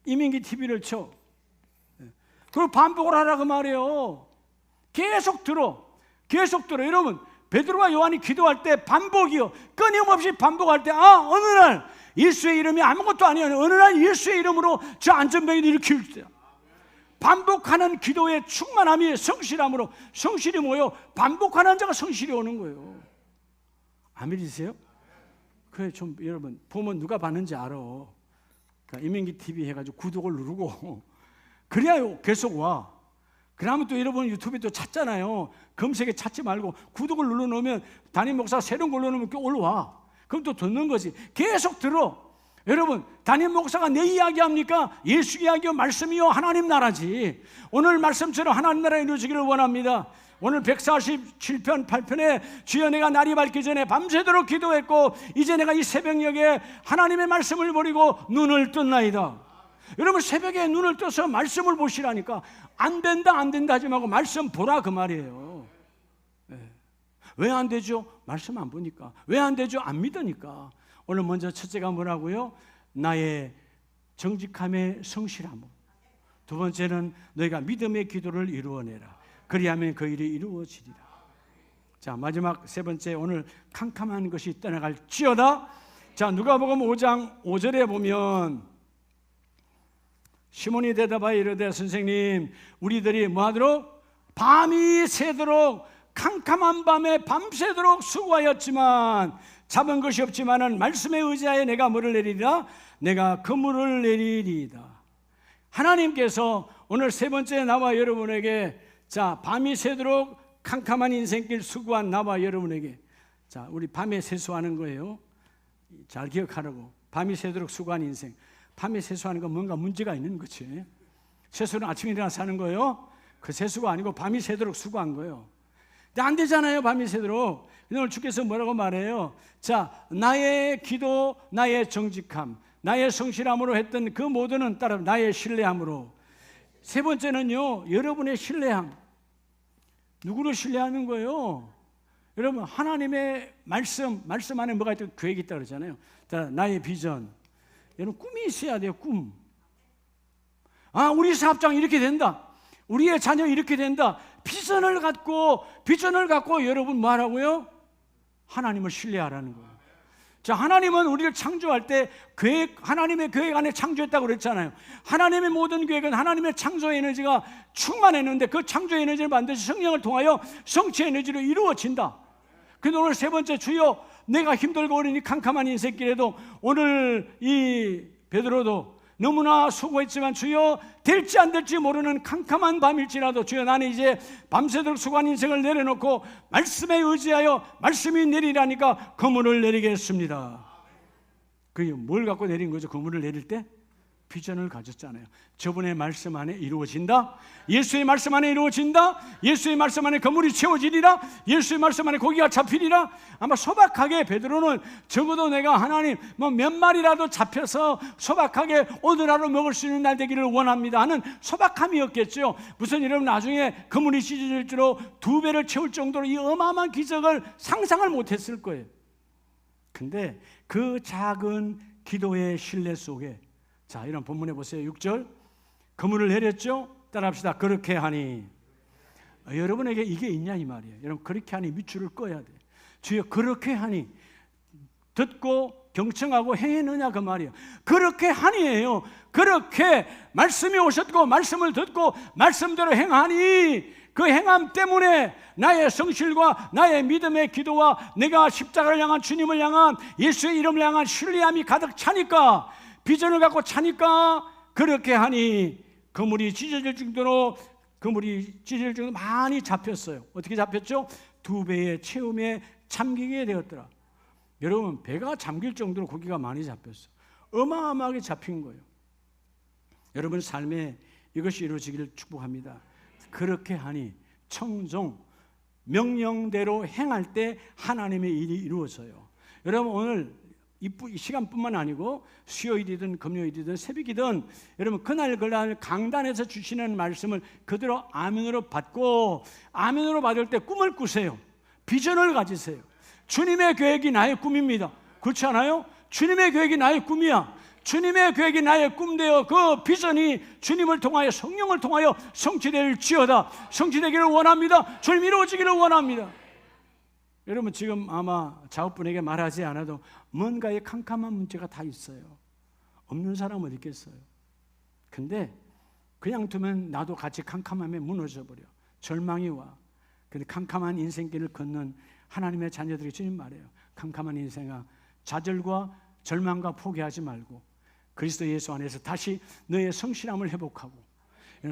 이민기 TV를 쳐. 그걸 반복을 하라고 말이에요. 계속 들어. 여러분 베드로와 요한이 기도할 때 반복이요, 끊임없이 반복할 때, 어느 날 예수의 이름이 아무것도 아니에요. 어느 날 예수의 이름으로 저 안전병이를 일으킬 때, 반복하는 기도의 충만함이 성실함으로, 성실이 뭐예요? 반복하는 자가 성실이 오는 거예요. 아멘이세요? 그래, 좀 여러분 보면 누가 봤는지 알아. 그러니까 이민기 TV 해가지고 구독을 누르고 그래야 계속 와. 그러면 또 여러분 유튜브에 또 찾잖아요. 검색에 찾지 말고 구독을 눌러놓으면 담임 목사 새로운 걸 눌러놓으면 올라와. 그럼 또 듣는 거지. 계속 들어. 여러분 담임 목사가 내 이야기 합니까? 예수 이야기요, 말씀이요, 하나님 나라지. 오늘 말씀처럼 하나님 나라 이루어지기를 원합니다. 오늘 147편 8편에 주여 내가 날이 밝기 전에 밤새도록 기도했고 이제 내가 이 새벽녘에 하나님의 말씀을 버리고 눈을 떴나이다. 여러분 새벽에 눈을 떠서 말씀을 보시라니까. 안 된다 하지 말고 말씀 보라 그 말이에요. 왜 안 되죠? 말씀 안 보니까. 왜 안 되죠? 안 믿으니까. 오늘 먼저 첫째가 뭐라고요? 나의 정직함의 성실함. 두 번째는 너희가 믿음의 기도를 이루어내라. 그리하면 그 일이 이루어지리라. 자, 마지막 세 번째, 오늘 캄캄한 것이 떠나갈지어다. 자, 누가복음 5장 5절에 보면 시몬이 대답하여 이르되 선생님, 우리들이 뭐하도록? 밤이 새도록, 캄캄한 밤에 밤새도록 수고하였지만 잡은 것이 없지만은 말씀에 의지하여 내가 뭐를 내리리라? 내가 그물을 내리리이다. 하나님께서 오늘 세 번째 나와 여러분에게, 자, 밤이 새도록 캄캄한 인생길 수고한 나와 여러분에게, 자, 우리 밤에 세수하는 거예요. 잘 기억하라고. 밤이 새도록 수고한 인생. 밤에 세수하는 건 뭔가 문제가 있는 거지. 세수는 아침에 일어나서 하는 거예요. 그 세수가 아니고 밤이 새도록 수고한 거예요. 근데 안 되잖아요, 밤이 새도록. 오늘 주께서 뭐라고 말해요? 자, 나의 기도, 나의 정직함, 나의 성실함으로 했던 그 모두는 따라 나의 신뢰함으로. 세 번째는요, 여러분의 신뢰함. 누구를 신뢰하는 거예요? 여러분 하나님의 말씀 안에 뭐가 있다고? 계획이 있다고 그러잖아요. 자, 나의 비전. 여러분 꿈이 있어야 돼요. 꿈. 우리 사업장 이렇게 된다. 우리의 자녀 이렇게 된다. 비전을 갖고 여러분 뭐 하라고요? 하나님을 신뢰하라는 거예요. 자, 하나님은 우리를 창조할 때 하나님의 계획 안에 창조했다고 그랬잖아요. 하나님의 모든 계획은 하나님의 창조 에너지가 충만했는데 그 창조 에너지를 반드시 성령을 통하여 성취 에너지로 이루어진다. 근데 오늘 세 번째, 주여 내가 힘들고 어려니 캄캄한 인생길에도 오늘 이 베드로도 너무나 수고했지만 주여 될지 안 될지 모르는 캄캄한 밤일지라도 주여 나는 이제 밤새도록 수고한 인생을 내려놓고 말씀에 의지하여 말씀이 내리라니까 그물을 내리겠습니다. 그게 뭘 갖고 내린 거죠? 그물을 내릴 때? 비전을 가졌잖아요. 저분의 말씀 안에 이루어진다. 예수의 말씀 안에 이루어진다. 예수의 말씀 안에 그물이 채워지리라. 예수의 말씀 안에 고기가 잡히리라. 아마 소박하게 베드로는 적어도 내가 하나님 몇 마리라도 잡혀서 소박하게 오늘 하루 먹을 수 있는 날 되기를 원합니다 하는 소박함이었겠죠. 무슨 여러분 나중에 그물이 찢어질 줄로 2배를 채울 정도로 이 어마어마한 기적을 상상을 못했을 거예요. 근데 그 작은 기도의 신뢰 속에, 자, 이런 본문에 보세요. 6절. 그물을 내렸죠? 따라합시다. 그렇게 하니. 여러분에게 이게 있냐 이 말이에요. 여러분 그렇게 하니 밑줄을 꺼야 돼. 주여 그렇게 하니. 듣고 경청하고 행했느냐 그 말이에요. 그렇게 하니예요. 그렇게 말씀이 오셨고 말씀을 듣고 말씀대로 행하니 그 행함 때문에 나의 성실과 나의 믿음의 기도와 내가 십자가를 향한 주님을 향한 예수의 이름을 향한 신뢰함이 가득 차니까, 비전을 갖고 차니까 그렇게 하니 그물이 찢어질 정도로 많이 잡혔어요. 어떻게 잡혔죠? 2배의 채움에 잠기게 되었더라. 여러분 배가 잠길 정도로 고기가 많이 잡혔어요. 어마어마하게 잡힌 거예요. 여러분 삶에 이것이 이루어지기를 축복합니다. 그렇게 하니 청종 명령대로 행할 때 하나님의 일이 이루어져요. 여러분 오늘 이 시간뿐만 아니고 수요일이든 금요일이든 새벽이든 여러분 그날 강단에서 주시는 말씀을 그대로 아멘으로 받고 아멘으로 받을 때 꿈을 꾸세요. 비전을 가지세요. 주님의 계획이 나의 꿈입니다. 그렇지 않아요? 주님의 계획이 나의 꿈이야. 주님의 계획이 나의 꿈되어 그 비전이 주님을 통하여 성령을 통하여 성취될지어다. 성취되기를 원합니다. 주님 이루어지기를 원합니다. 여러분 지금 아마 자업분에게 말하지 않아도 뭔가의 캄캄한 문제가 다 있어요. 없는 사람은 어디 있겠어요? 근데 그냥 두면 나도 같이 캄캄함에 무너져버려. 절망이 와. 근데 캄캄한 인생길을 걷는 하나님의 자녀들이 주님 말해요. 캄캄한 인생아, 좌절과 절망과 포기하지 말고 그리스도 예수 안에서 다시 너의 성실함을 회복하고,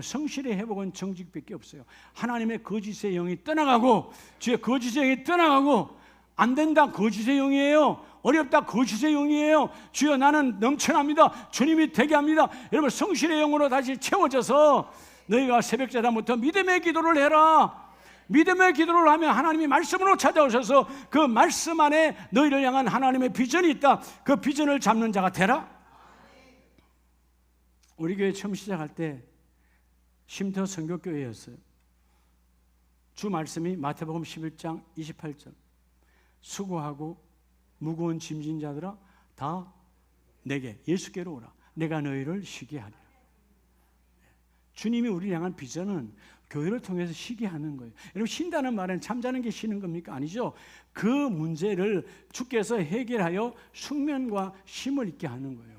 성실의 회복은 정직밖에 없어요. 하나님의 거짓의 영이 떠나가고, 주의 거짓의 영이 떠나가고, 안 된다 거짓의 영이에요. 어렵다 거짓의 영이에요. 주여 나는 넘쳐납니다. 주님이 되게 합니다. 여러분 성실의 영으로 다시 채워져서 너희가 새벽자단부터 믿음의 기도를 해라. 믿음의 기도를 하면 하나님이 말씀으로 찾아오셔서 그 말씀 안에 너희를 향한 하나님의 비전이 있다. 그 비전을 잡는 자가 되라. 우리 교회 처음 시작할 때 쉼터 선교교회였어요. 주 말씀이 마태복음 11장 28절, 수고하고 무거운 짐진 자들아 다 내게 예수께로 오라. 내가 너희를 쉬게 하리라. 주님이 우리를 향한 비전은 교회를 통해서 쉬게 하는 거예요. 여러분 쉰다는 말은 잠자는 게 쉬는 겁니까? 아니죠. 그 문제를 주께서 해결하여 숙면과 쉼을 있게 하는 거예요.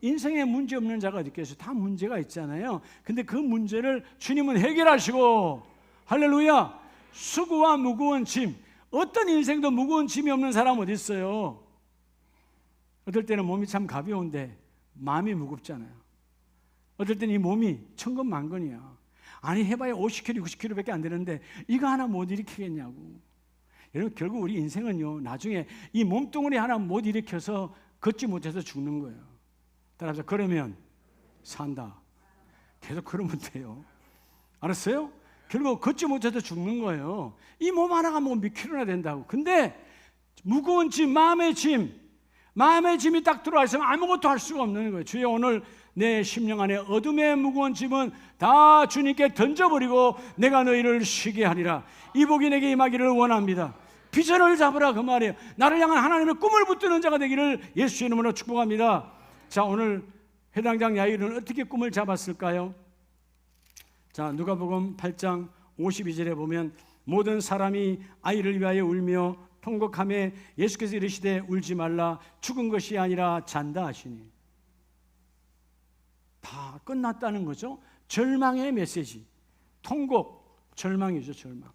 인생에 문제 없는 자가 어디 있겠어요? 다 문제가 있잖아요. 근데 그 문제를 주님은 해결하시고, 할렐루야, 수고와 무거운 짐, 어떤 인생도 무거운 짐이 없는 사람 어디 있어요? 어떨 때는 몸이 참 가벼운데 마음이 무겁잖아요. 어떨 때는 이 몸이 천근만근이야. 아니 해봐야 50kg, 60kg밖에 안 되는데 이거 하나 못 일으키겠냐고. 여러분 결국 우리 인생은요, 나중에 이 몸뚱아리 하나 못 일으켜서 걷지 못해서 죽는 거예요. 따라서 그러면 산다. 계속 그러면 돼요. 알았어요? 결국 걷지 못해서 죽는 거예요. 이 몸 하나가 뭐 몇 킬로나 된다고. 근데 무거운 짐, 마음의 짐이 딱 들어와 있으면 아무것도 할 수가 없는 거예요. 주여 오늘 내 심령 안에 어둠의 무거운 짐은 다 주님께 던져버리고 내가 너희를 쉬게 하리라. 이 복이 내게 임하기를 원합니다. 비전을 잡으라 그 말이에요. 나를 향한 하나님의 꿈을 붙드는 자가 되기를 예수 이름으로 축복합니다. 자, 오늘 회당장 야일은 어떻게 꿈을 잡았을까요? 자, 누가복음 8장 52절에 보면 모든 사람이 아이를 위하여 울며 통곡하며 예수께서 이르시되 울지 말라 죽은 것이 아니라 잔다 하시니. 다 끝났다는 거죠. 절망의 메시지. 통곡, 절망이죠. 절망.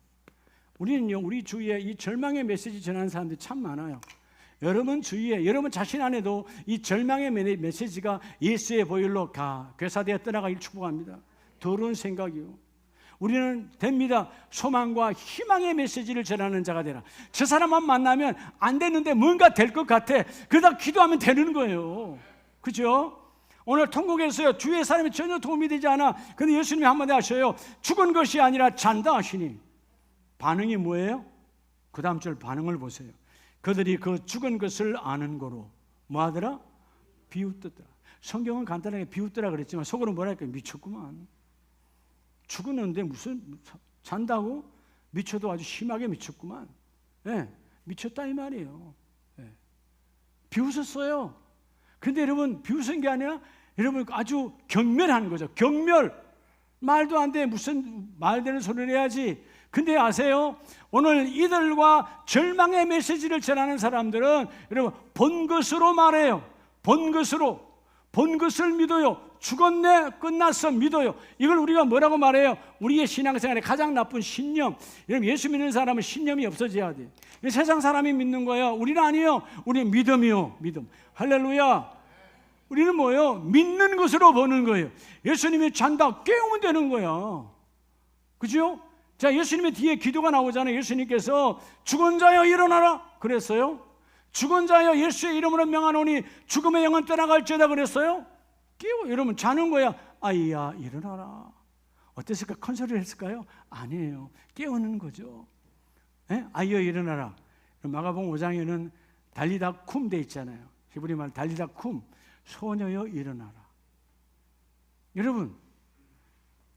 우리는요, 우리 주위에 이 절망의 메시지 전하는 사람들이 참 많아요. 여러분 주위에, 여러분 자신 안에도 이 절망의 메시지가 예수의 보혈로 괴사되어 떠나가길 축복합니다. 더러운 생각이요. 우리는 됩니다. 소망과 희망의 메시지를 전하는 자가 되라. 저 사람만 만나면 안 되는데 뭔가 될 것 같아. 그러다 기도하면 되는 거예요. 그죠? 오늘 통곡에서요, 주위의 사람이 전혀 도움이 되지 않아. 근데 예수님이 한마디 하셔요. 죽은 것이 아니라 잔다 하시니. 반응이 뭐예요? 그 다음 절 반응을 보세요. 그들이 그 죽은 것을 아는 거로 뭐하더라? 비웃더라. 성경은 간단하게 비웃더라 그랬지만 속으로 뭐랄까? 미쳤구만. 죽었는데 무슨 잔다고? 미쳐도 아주 심하게 미쳤구만. 네, 미쳤다 이 말이에요. 네. 비웃었어요. 근데 여러분 비웃은 게 아니라 여러분 아주 경멸한 거죠. 경멸. 말도 안 돼. 무슨 말되는 소리를 해야지. 근데 아세요? 오늘 이들과 절망의 메시지를 전하는 사람들은 여러분 본 것으로 말해요. 본 것을 믿어요. 죽었네, 끝났어, 믿어요. 이걸 우리가 뭐라고 말해요? 우리의 신앙생활의 가장 나쁜 신념. 여러분 예수 믿는 사람은 신념이 없어져야 돼. 세상 사람이 믿는 거예요. 우리는 아니에요. 우리는 믿음이요. 믿음. 할렐루야. 우리는 뭐예요? 믿는 것으로 보는 거예요. 예수님이 잔다 깨우면 되는 거야. 그죠? 자, 예수님의 뒤에 기도가 나오잖아요. 예수님께서 죽은 자여 일어나라 그랬어요. 죽은 자여 예수의 이름으로 명하노니 죽음의 영은 떠나갈지어다 그랬어요. 깨워. 여러분 자는 거야. 아이야 일어나라. 어땠을까? 큰 소리를 했을까요? 아니에요. 깨우는 거죠. 예? 아이야 일어나라. 마가복음 5장에는 달리다 쿰 돼 있잖아요. 히브리 말 달리다 쿰, 소녀여 일어나라. 여러분,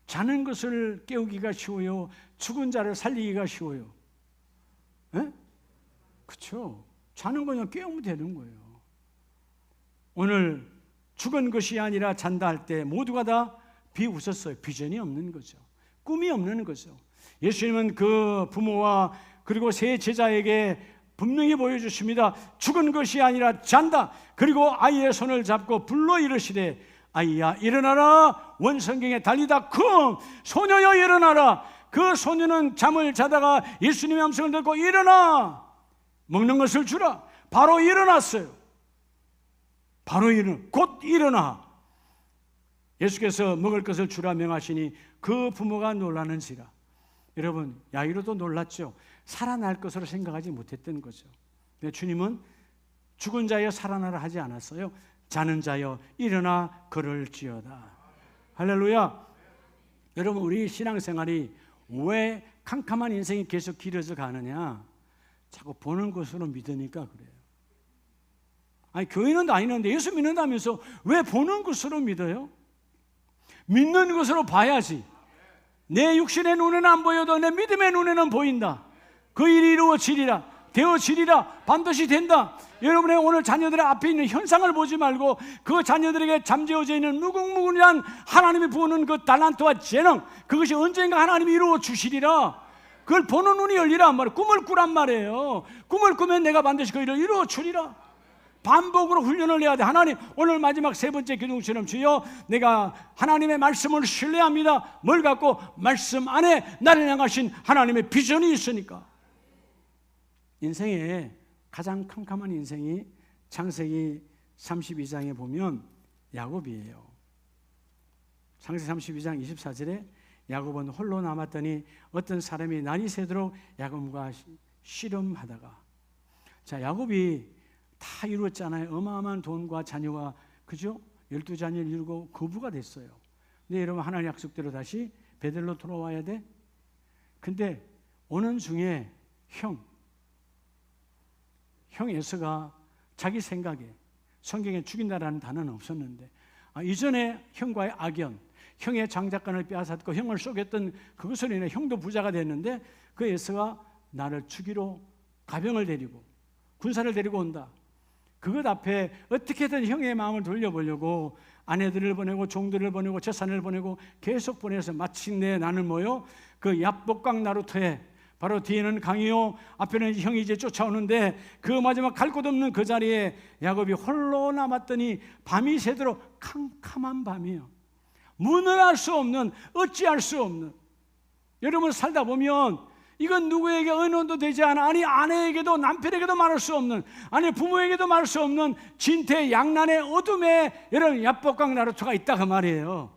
자는 것을 깨우기가 쉬워요? 죽은 자를 살리기가 쉬워요? 예? 그렇죠. 자는 거는 깨우면 되는 거예요. 오늘 죽은 것이 아니라 잔다 할 때 모두가 다 비웃었어요. 비전이 없는 거죠. 꿈이 없는 거죠. 예수님은 그 부모와 그리고 세 제자에게 분명히 보여주십니다. 죽은 것이 아니라 잔다. 그리고 아이의 손을 잡고 불러 이르시되 아이야 일어나라. 원성경에 달리다 쿵 소녀여 일어나라. 그 소녀는 잠을 자다가 예수님의 음성을 듣고 일어나. 먹는 것을 주라. 바로 일어났어요. 곧 일어나. 예수께서 먹을 것을 주라 명하시니 그 부모가 놀라는지라. 여러분, 야이로도 놀랐죠. 살아날 것으로 생각하지 못했던 거죠. 근데 주님은 죽은 자여 살아나라 하지 않았어요. 자는 자여 일어나 걸을지어다. 할렐루야. 여러분, 우리 신앙생활이 왜 캄캄한 인생이 계속 길어져 가느냐? 자꾸 보는 것으로 믿으니까 그래요. 아니, 교회는 다니는데 예수 믿는다면서 왜 보는 것으로 믿어요? 믿는 것으로 봐야지. 내 육신의 눈에는 안 보여도 내 믿음의 눈에는 보인다. 그 일이 이루어지리라. 되어지리라. 반드시 된다. 여러분의 오늘 자녀들의 앞에 있는 현상을 보지 말고 그 자녀들에게 잠재워져 있는 무궁무진한 하나님이 부어놓은 그 달란트와 재능, 그것이 언젠가 하나님이 이루어 주시리라. 그걸 보는 눈이 열리란 말이에요. 꿈을 꾸란 말이에요. 꿈을 꾸면 내가 반드시 그 일을 이루어 주리라. 반복으로 훈련을 해야 돼. 하나님, 오늘 마지막 세 번째 기도처럼 주여, 내가 하나님의 말씀을 신뢰합니다. 뭘 갖고? 말씀 안에 나를 향하신 하나님의 비전이 있으니까. 인생에 가장 캄캄한 인생이 창세기 32장에 보면 야곱이에요. 창세기 32장 24절에 야곱은 홀로 남았더니 어떤 사람이 날이 새도록 야곱과 씨름하다가, 자, 야곱이 다 이루었잖아요. 어마어마한 돈과 자녀와, 그죠? 12자녀를 이루고 거부가 됐어요. 근데 여러분, 하나님 약속대로 다시 베들로 돌아와야 돼. 근데 오는 중에 형 에서가 자기 생각에, 성경에 죽인다라는 단어는 없었는데, 이전에 형과의 악연, 형의 장작간을 빼앗았고 형을 속였던 그것으로 인해 형도 부자가 됐는데, 그 에서가 나를 죽이러 가병을 데리고 군사를 데리고 온다. 그것 앞에 어떻게든 형의 마음을 돌려보려고 아내들을 보내고 종들을 보내고 재산을 보내고 계속 보내서 마침내 나는 뭐요? 그 야복강 나루터에, 바로 뒤에는 강이요 앞에는 형이 이제 쫓아오는데, 그 마지막 갈 곳 없는 그 자리에 야곱이 홀로 남았더니 밤이 새도록 캄캄한 밤이에요. 문을 알 수 없는, 어찌할 수 없는. 여러분, 살다 보면 이건 누구에게 의논도 되지 않아. 아니, 아내에게도 남편에게도 말할 수 없는, 아니 부모에게도 말할 수 없는 진퇴양난의 어둠에 여러분 야복강 나루터가 있다 그 말이에요.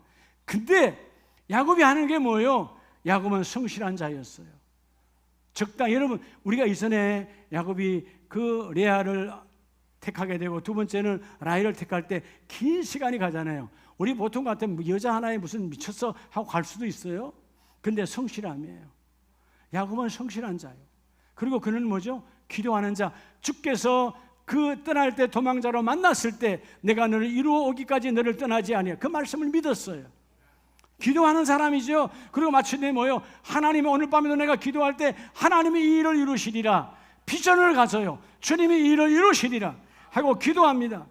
근데 야곱이 하는 게 뭐예요? 야곱은 성실한 자였어요. 적당히. 여러분, 우리가 이전에 야곱이 그 레아를 택하게 되고 두 번째는 라헬을 택할 때 긴 시간이 가잖아요. 우리 보통 같으면 여자 하나에 무슨 미쳤어 하고 갈 수도 있어요. 근데 성실함이에요. 야곱은 성실한 자예요. 그리고 그는 뭐죠? 기도하는 자. 주께서 그 떠날 때 도망자로 만났을 때 내가 너를 이루어 오기까지 너를 떠나지 아니야. 그 말씀을 믿었어요. 기도하는 사람이죠. 그리고 마침내 뭐요? 하나님이 오늘 밤에도 내가 기도할 때 하나님이 이 일을 이루시리라. 비전을 가져요. 주님이 이 일을 이루시리라 하고 기도합니다.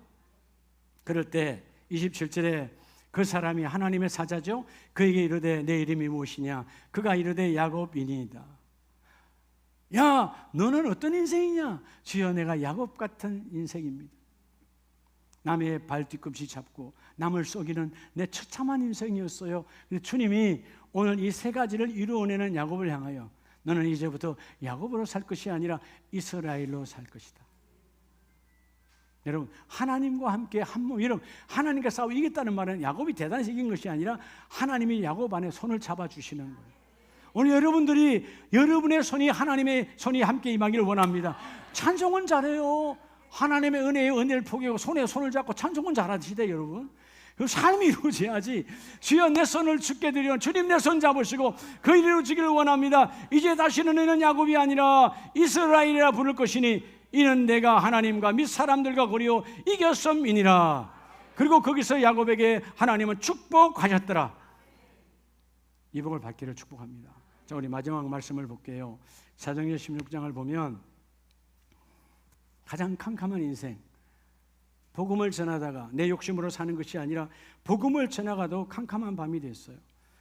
그럴 때 27절에 그 사람이 하나님의 사자죠. 그에게 이르되 내 이름이 무엇이냐? 그가 이르되 야곱이니이다. 야, 너는 어떤 인생이냐? 주여, 내가 야곱 같은 인생입니다. 남의 발 뒤꿈치 잡고 남을 속이는 내 처참한 인생이었어요. 근데 주님이 오늘 이 세 가지를 이루어내는 야곱을 향하여 너는 이제부터 야곱으로 살 것이 아니라 이스라엘로 살 것이다. 여러분, 하나님과 함께 한 몸. 여러분, 하나님과 싸워 이겼다는 말은 야곱이 대단해서 이긴 것이 아니라 하나님이 야곱 안에 손을 잡아주시는 거예요. 오늘 여러분들이, 여러분의 손이, 하나님의 손이 함께 임하기를 원합니다. 찬송은 잘해요. 하나님의 은혜의 은혜를 포기하고 손에 손을 잡고 찬송은 잘하시대 여러분. 그 삶이 이루어져야지. 주여 내 손을 주께 드려 주님 내 손 잡으시고 그 일 이루어지기를 원합니다. 이제 다시는 너희는 야곱이 아니라 이스라엘이라 부를 것이니 이는 내가 하나님과 및 사람들과 거리어 이겼음이니라. 그리고 거기서 야곱에게 하나님은 축복하셨더라. 이 복을 받기를 축복합니다. 자, 우리 마지막 말씀을 볼게요. 사도행전 16장을 보면 가장 캄캄한 인생, 복음을 전하다가 내 욕심으로 사는 것이 아니라 복음을 전하가도 캄캄한 밤이 됐어요.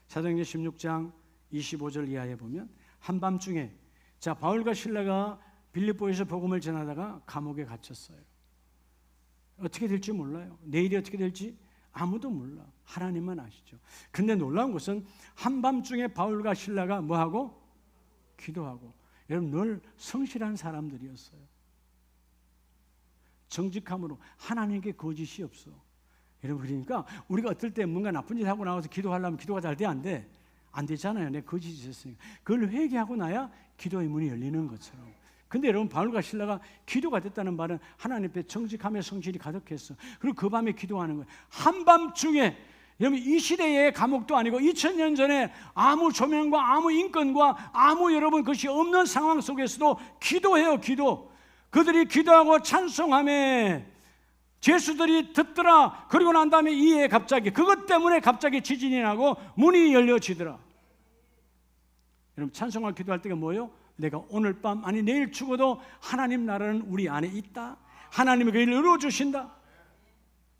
사도행전 16장 25절 이하에 보면 한밤중에 자 바울과 실라가 빌립보에서 복음을 전하다가 감옥에 갇혔어요. 어떻게 될지 몰라요. 내일이 어떻게 될지 아무도 몰라. 하나님만 아시죠. 근데 놀라운 것은 한밤중에 바울과 실라가 뭐하고? 기도하고. 여러분 늘 성실한 사람들이었어요. 정직함으로 하나님께 거짓이 없어. 여러분 그러니까 우리가 어떨 때 뭔가 나쁜 짓 하고 나와서 기도하려면 기도가 잘 돼? 안 돼? 안 되잖아요. 내 거짓이 있었으니까. 그걸 회개하고 나야 기도의 문이 열리는 것처럼. 근데 여러분 바울과 실라가 기도가 됐다는 말은 하나님 앞에 정직함의 성실이 가득했어. 그리고 그 밤에 기도하는 거예요. 한밤중에 여러분 이 시대의 감옥도 아니고 2000년 전에 아무 조명과 아무 인권과 아무 여러분 것이 없는 상황 속에서도 기도해요. 기도. 그들이 기도하고 찬송하며 죄수들이 듣더라. 그리고 난 다음에 이에 갑자기 그것 때문에 갑자기 지진이 나고 문이 열려지더라. 여러분 찬송하고 기도할 때가 뭐예요? 내가 오늘 밤 아니 내일 죽어도 하나님 나라는 우리 안에 있다. 하나님이 그 일을 이루어주신다.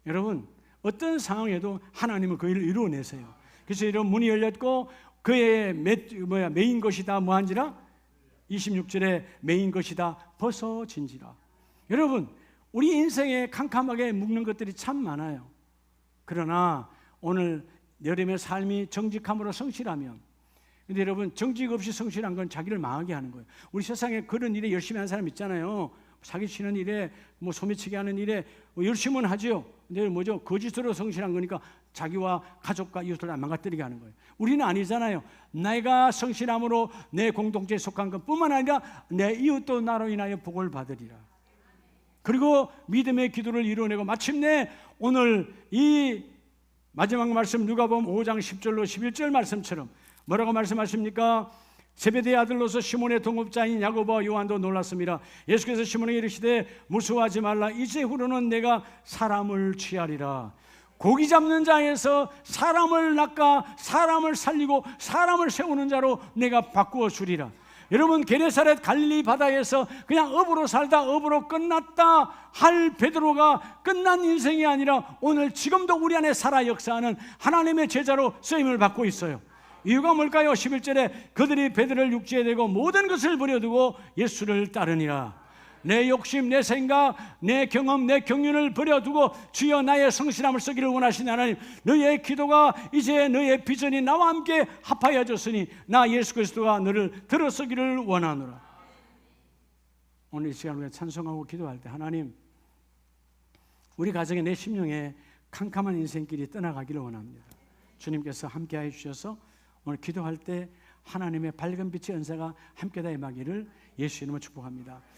여러분 어떤 상황에도 하나님은 그 일을 이루어내세요. 그래서 이런 문이 열렸고 그의 메인 것이다 뭐한지라 26절에 메인 것이다 벗어진지라. 여러분 우리 인생에 캄캄하게 묶는 것들이 참 많아요. 그러나 오늘 여러분의 삶이 정직함으로 성실하면, 근데 여러분 정직 없이 성실한 건 자기를 망하게 하는 거예요. 우리 세상에 그런 일에 열심히 하는 사람 있잖아요. 사기치는 일에 뭐 소매치기 하는 일에 열심은 하죠. 근데 뭐죠? 거짓으로 성실한 거니까 자기와 가족과 이웃을 망가뜨리게 하는 거예요. 우리는 아니잖아요. 내가 성실함으로 내 공동체에 속한 것뿐만 아니라 내 이웃도 나로 인하여 복을 받으리라. 그리고 믿음의 기도를 이루어내고 마침내 오늘 이 마지막 말씀 누가복음 5장 10절로 11절 말씀처럼 뭐라고 말씀하십니까? 세베대의 아들로서 시몬의 동업자인 야고보와 요한도 놀랐습니다. 예수께서 시몬에게 이르시되 무수하지 말라. 이제후로는 내가 사람을 취하리라. 고기 잡는 자에서 사람을 낚아 사람을 살리고 사람을 세우는 자로 내가 바꾸어 주리라. 여러분 게네사렛 갈릴리 바다에서 그냥 업으로 살다 업으로 끝났다 할 베드로가 끝난 인생이 아니라 오늘 지금도 우리 안에 살아 역사하는 하나님의 제자로 쓰임을 받고 있어요. 이유가 뭘까요? 11절에 그들이 베드로를 육지에 대고 모든 것을 버려두고 예수를 따르니라. 내 욕심, 내 생각, 내 경험, 내 경륜을 버려두고 주여 나의 성실함을 쓰기를 원하시는 하나님, 너의 기도가 이제 너의 비전이 나와 함께 합하여졌으니 나 예수 그리스도가 너를 들어서기를 원하노라. 오늘 이 시간 우리가 찬송하고 기도할 때 하나님 우리 가정에 내 심령에 캄캄한 인생길이 떠나가기를 원합니다. 주님께서 함께하여 주셔서 오늘 기도할 때 하나님의 밝은 빛의 은사가 함께 다 임하기를 예수 이름으로 축복합니다.